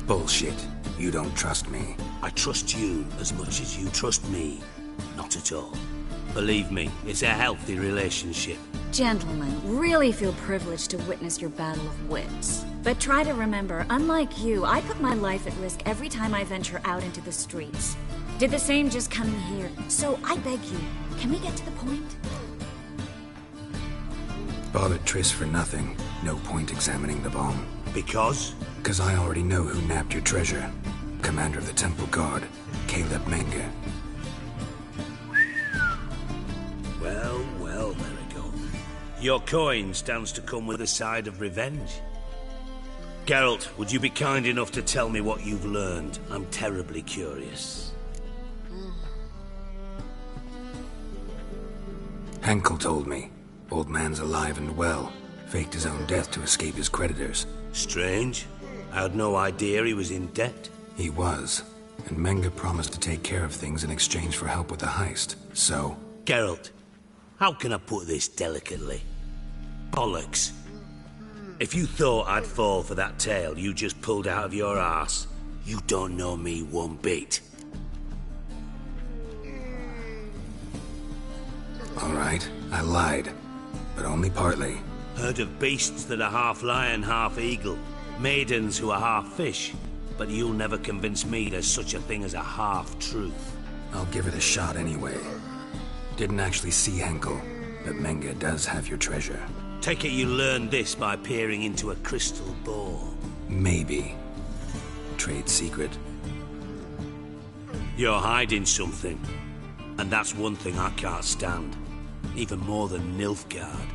Bullshit. You don't trust me. I trust you as much as you trust me. Not at all. Believe me, it's a healthy relationship. Gentlemen, really feel privileged to witness your battle of wits. But try to remember, unlike you, I put my life at risk every time I venture out into the streets. Did the same just coming here. So I beg you, can we get to the point? Bothered Triss for nothing. No point examining the bomb. Because? Because I already know who nabbed your treasure. Commander of the Temple Guard, Caleb Menge. Well, well, Marigold. Your coin stands to come with a side of revenge. Geralt, would you be kind enough to tell me what you've learned? I'm terribly curious. Henkel told me. Old man's alive and well. Faked his own death to escape his creditors. Strange. I had no idea he was in debt. He was. And Menge promised to take care of things in exchange for help with the heist. So... Geralt, how can I put this delicately? Bollocks. If you thought I'd fall for that tale you just pulled out of your arse, you don't know me one bit. All right, I lied. But only partly. Heard of beasts that are half lion, half eagle. Maidens who are half fish. But you'll never convince me there's such a thing as a half-truth. I'll give it a shot anyway. Didn't actually see Henkel, but Menge does have your treasure. Take it you learned this by peering into a crystal ball. Maybe. Trade secret. You're hiding something. And that's one thing I can't stand. Even more than Nilfgaard.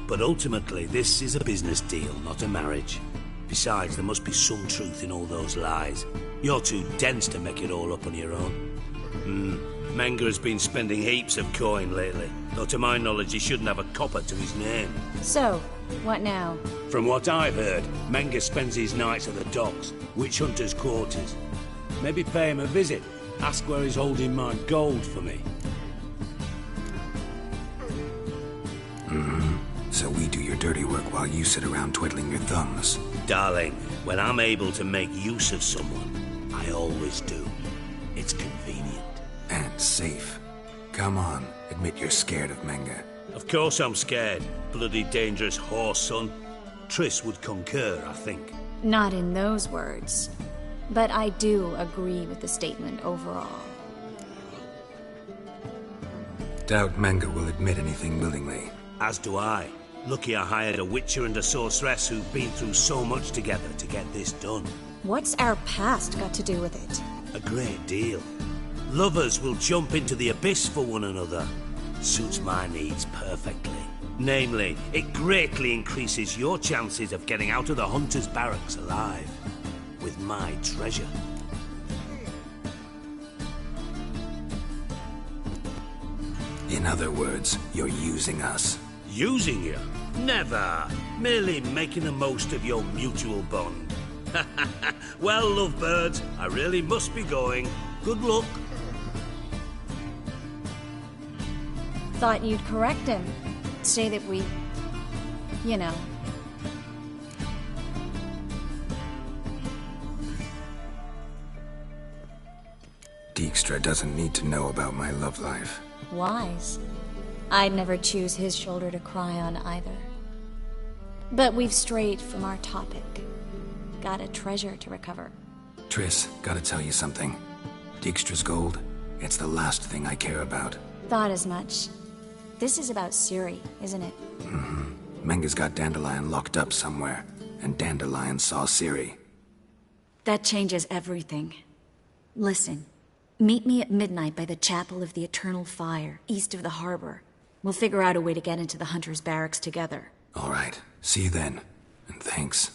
But ultimately, this is a business deal, not a marriage. Besides, there must be some truth in all those lies. You're too dense to make it all up on your own. Menge has been spending heaps of coin lately. Though to my knowledge, he shouldn't have a copper to his name. So, what now? From what I've heard, Menge spends his nights at the docks, witch hunters' quarters. Maybe pay him a visit. Ask where he's holding my gold for me. So we do your dirty work while you sit around twiddling your thumbs. Darling, when I'm able to make use of someone, I always do. It's convenient. And safe. Come on, admit you're scared of Menge. Of course I'm scared. Bloody dangerous whore, son. Triss would concur, I think. Not in those words. But I do agree with the statement overall. Doubt Menge will admit anything willingly. As do I. Lucky I hired a witcher and a sorceress who've been through so much together to get this done. What's our past got to do with it? A great deal. Lovers will jump into the abyss for one another. Suits my needs perfectly. Namely, it greatly increases your chances of getting out of the hunter's barracks alive. With my treasure. In other words, you're using us. Using you? Never. Merely making the most of your mutual bond. Well, lovebirds, I really must be going. Good luck. Thought you'd correct him. Say that we... you know... Dijkstra doesn't need to know about my love life. Wise. I'd never choose his shoulder to cry on either. But we've strayed from our topic. Got a treasure to recover. Triss, gotta tell you something. Dijkstra's gold, it's the last thing I care about. Thought as much. This is about Ciri, isn't it? Menge's got Dandelion locked up somewhere, and Dandelion saw Ciri. That changes everything. Listen, Meet me at midnight by the Chapel of the Eternal Fire, east of the harbor. We'll figure out a way to get into the Hunter's barracks together. All right. See you then. And thanks.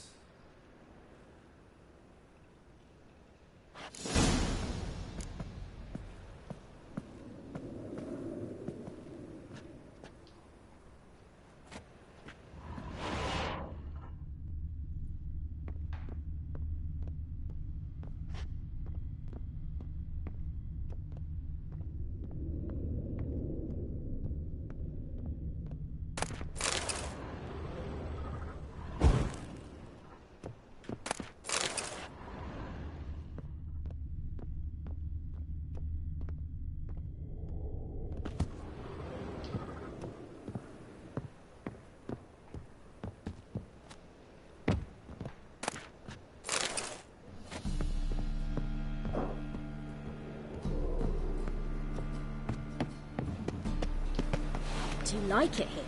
Do you like it here?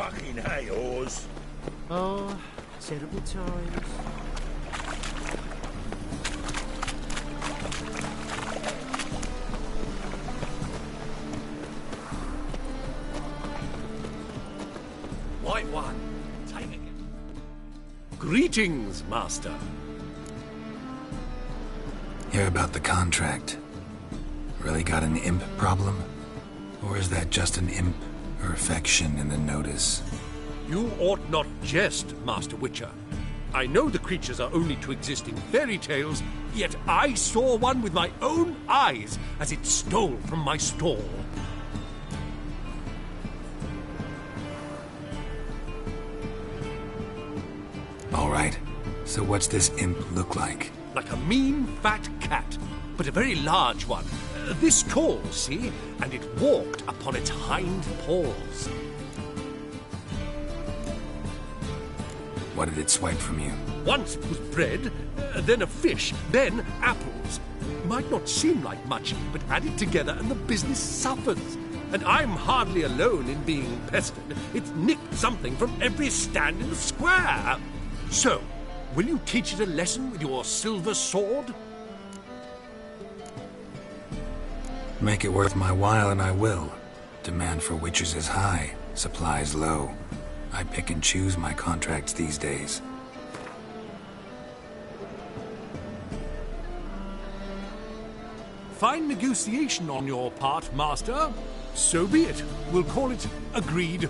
Fucking hey, Oz. Oh, terrible times. White one. Take it. Greetings, Master. Hear about the contract. Really got an imp problem? Or is that just an imp or affection in the notice? You ought not jest, Master Witcher. I know the creatures are only to exist in fairy tales, yet I saw one with my own eyes as it stole from my stall. All right. So what's this imp look like? Like a mean, fat cat, but a very large one. This tall, see? And it walked upon its hind paws. What did it swipe from you? Once it was bread, then a fish, then apples. Might not seem like much, but add it together and the business suffers. And I'm hardly alone in being pestered. It's nicked something from every stand in the square. So, will you teach it a lesson with your silver sword? Make it worth my while and I will. Demand for witchers is high, supplies low. I pick and choose my contracts these days. Fine negotiation on your part, Master. So be it. We'll call it agreed.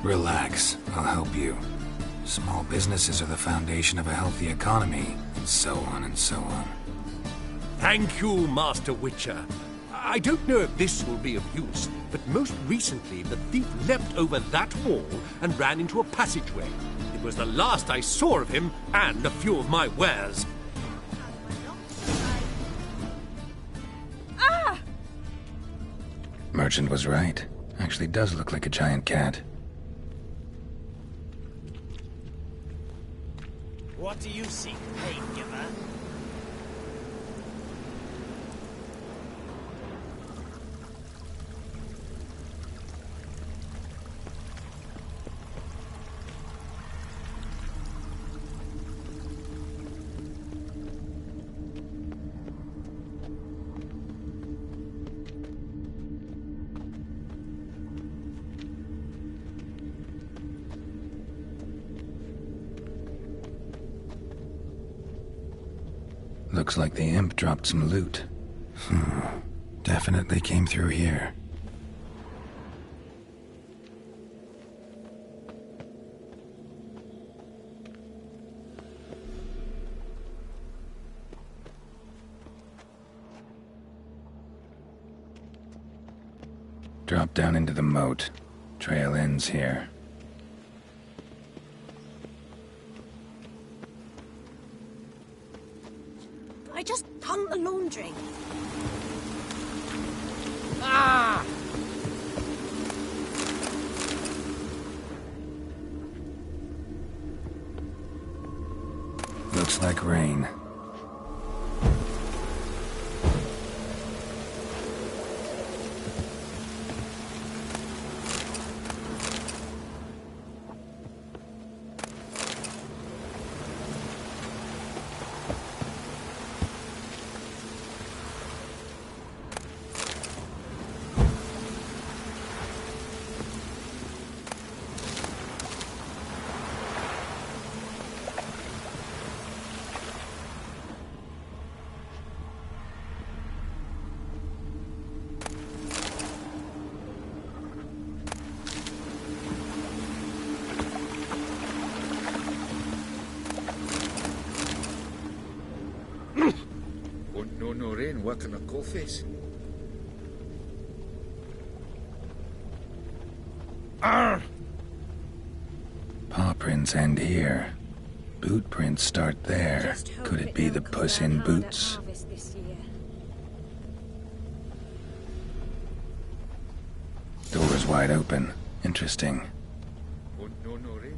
Relax, I'll help you. Small businesses are the foundation of a healthy economy, and so on and so on. Thank you, Master Witcher. I don't know if this will be of use, but most recently the thief leapt over that wall and ran into a passageway. It was the last I saw of him and a few of my wares. Ah! Merchant was right. Actually does look like a giant cat. What do you seek, pain giver? Looks like the imp dropped some loot. Definitely came through here. Drop down into the moat. Trail ends here. I just hung the laundry. Ah! Looks like rain. No rain working a coalface. Paw prints end here. Boot prints start there. Could it be the Puss in Boots? Door's wide open. Interesting. No rain.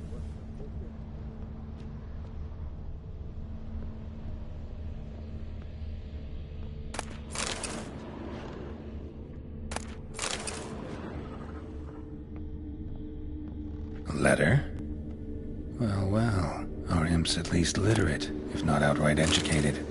A letter? Well, well. Our imp's at least literate, if not outright educated.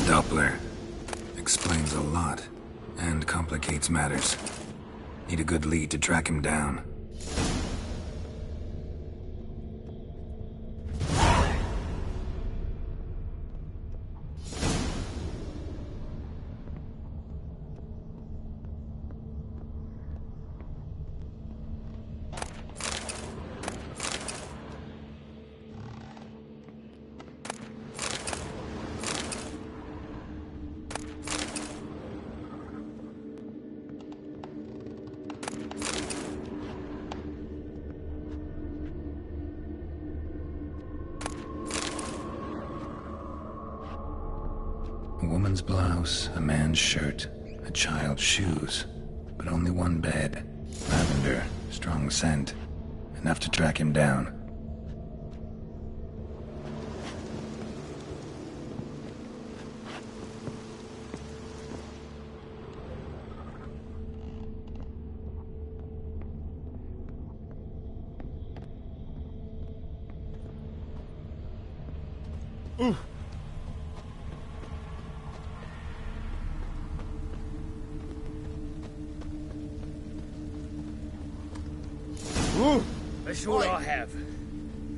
Doppler. Explains a lot, and complicates matters. Need a good lead to track him down. A woman's blouse, a man's shirt, a child's shoes, but only one bed. Witcher. Strong scent. Enough to track him down. That's all I have.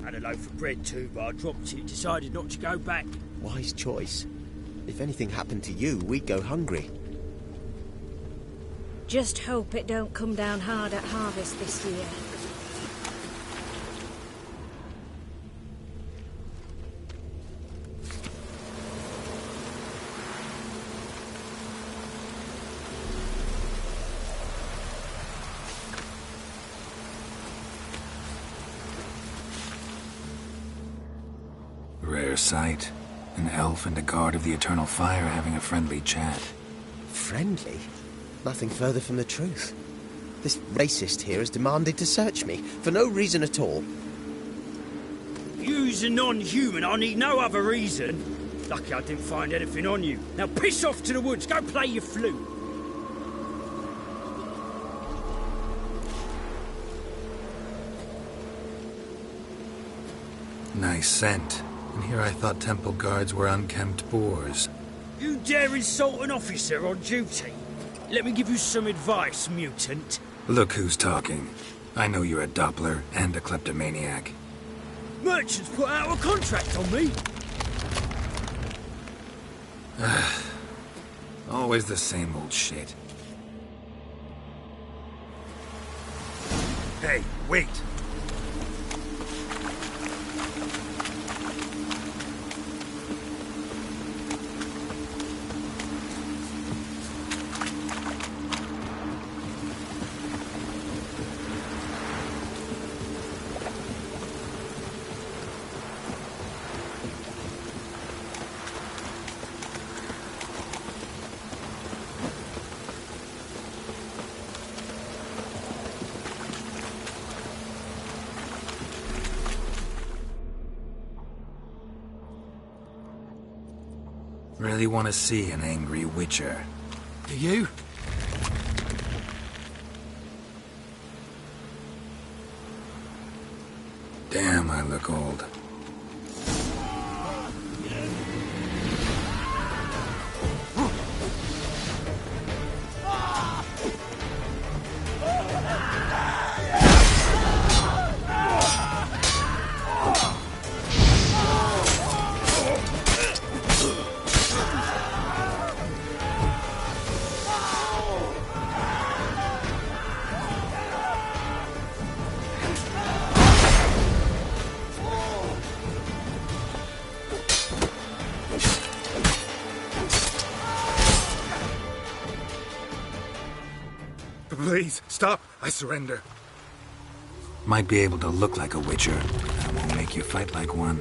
Had a loaf of bread too, but I dropped it, decided not to go back. Wise choice. If anything happened to you, we'd go hungry. Just hope it don't come down hard at harvest this year. Rare sight. An elf and a guard of the Eternal Fire having a friendly chat. Friendly? Nothing further from the truth. This racist here has demanded to search me, for no reason at all. You's a non-human, I need no other reason. Lucky I didn't find anything on you. Now piss off to the woods, go play your flute. Nice scent. And here I thought temple guards were unkempt boors. You dare insult an officer on duty? Let me give you some advice, mutant. Look who's talking. I know you're a Doppler and a kleptomaniac. Merchants put out a contract on me. Always the same old shit. Hey, wait! Really want to see an angry Witcher. Do you? Damn, I look old. Please, stop. I surrender. Might be able to look like a Witcher. That won't make you fight like one.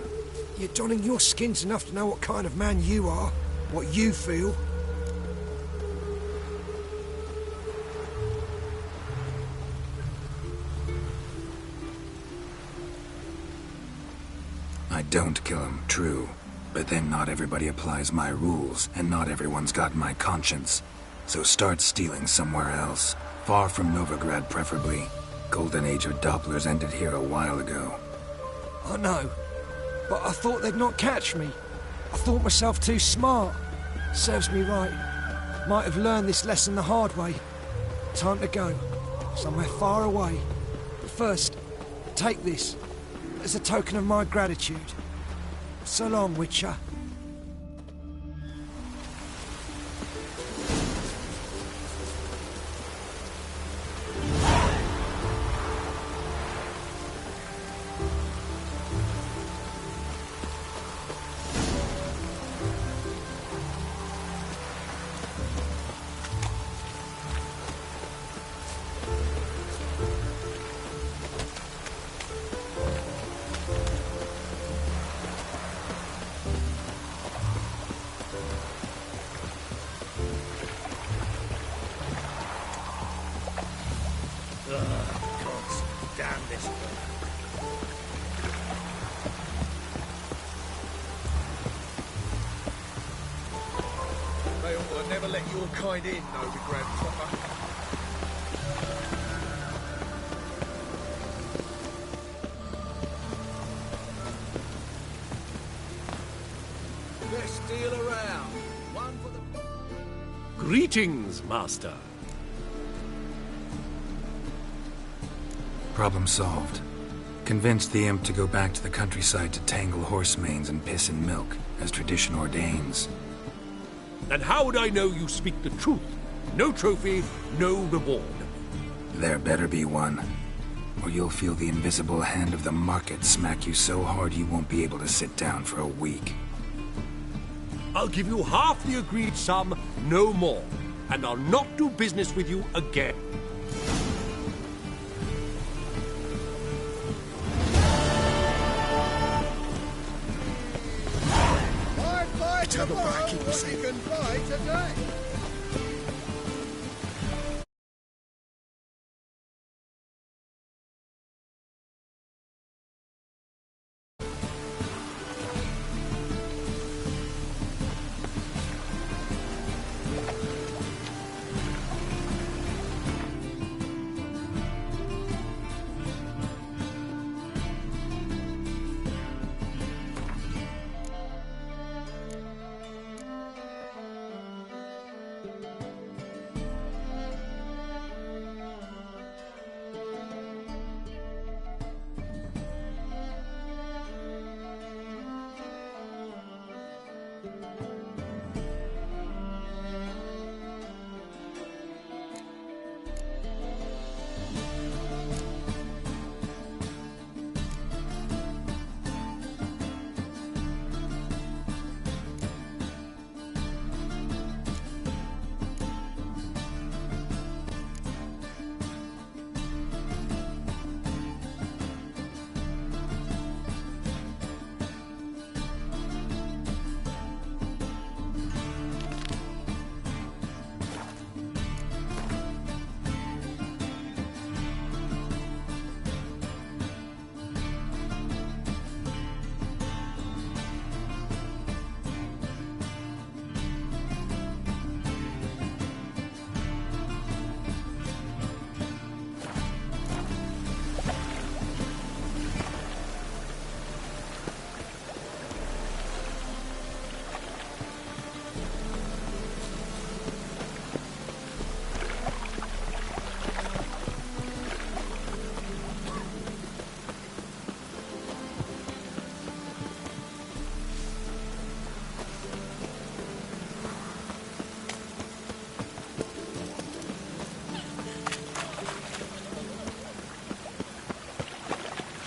You're donning your skins enough to know what kind of man you are, what you feel. I don't kill him, true. But then not everybody applies my rules, and not everyone's got my conscience. So start stealing somewhere else. Far from Novigrad, preferably. Golden Age of Dopplers ended here a while ago. I know, but I thought they'd not catch me. I thought myself too smart. Serves me right. Might have learned this lesson the hard way. Time to go. Somewhere far away. But first, take this as a token of my gratitude. So long, Witcher. Damn this. They ought to never let your kind in, Novi Grandfather. Best deal around. One for the... Greetings, Master. Problem solved. Convinced the imp to go back to the countryside to tangle horse manes and piss in milk, as tradition ordains. And how would I know you speak the truth? No trophy, no reward. There better be one, or you'll feel the invisible hand of the market smack you so hard you won't be able to sit down for a week. I'll give you half the agreed sum, no more. And I'll not do business with you again. Tell the barkeep to say goodbye today.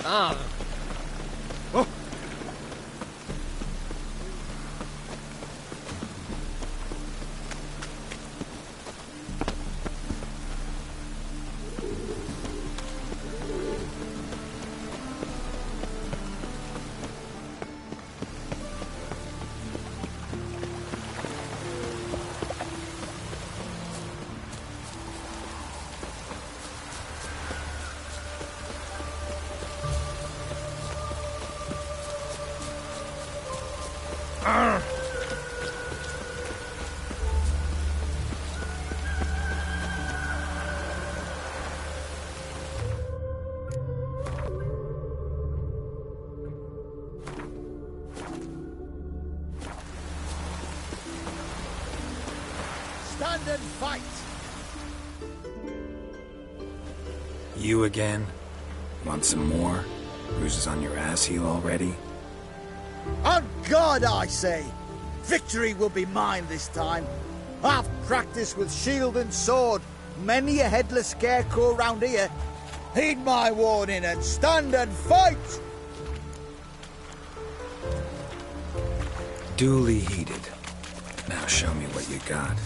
Ah. Oh. Stand and fight! You again? Want some more? Bruises on your ass heel already? On guard, I say! Victory will be mine this time. I've practiced with shield and sword. Many a headless scarecrow round here. Heed my warning and stand and fight! Duly heeded. Now show me what you got.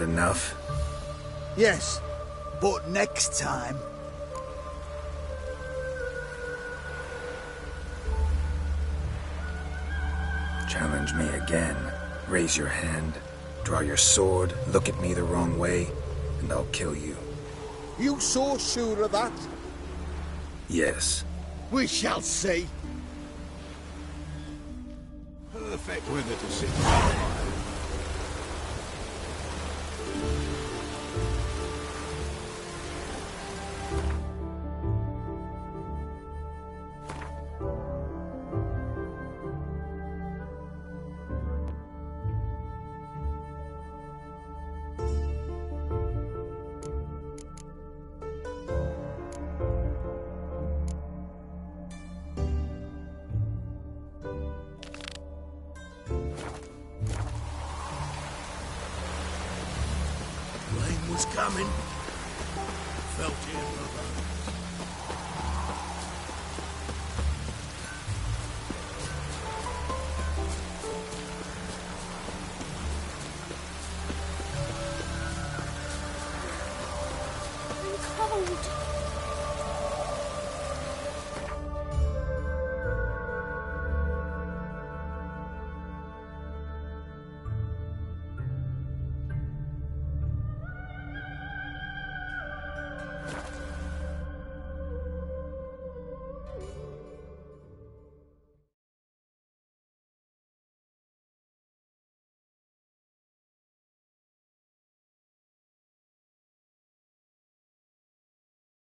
enough? Yes, but next time... Challenge me again. Raise your hand, draw your sword, look at me the wrong way, and I'll kill you. You so sure of that? Yes. We shall see. Perfect weather to sit. Rain was coming. Felt it.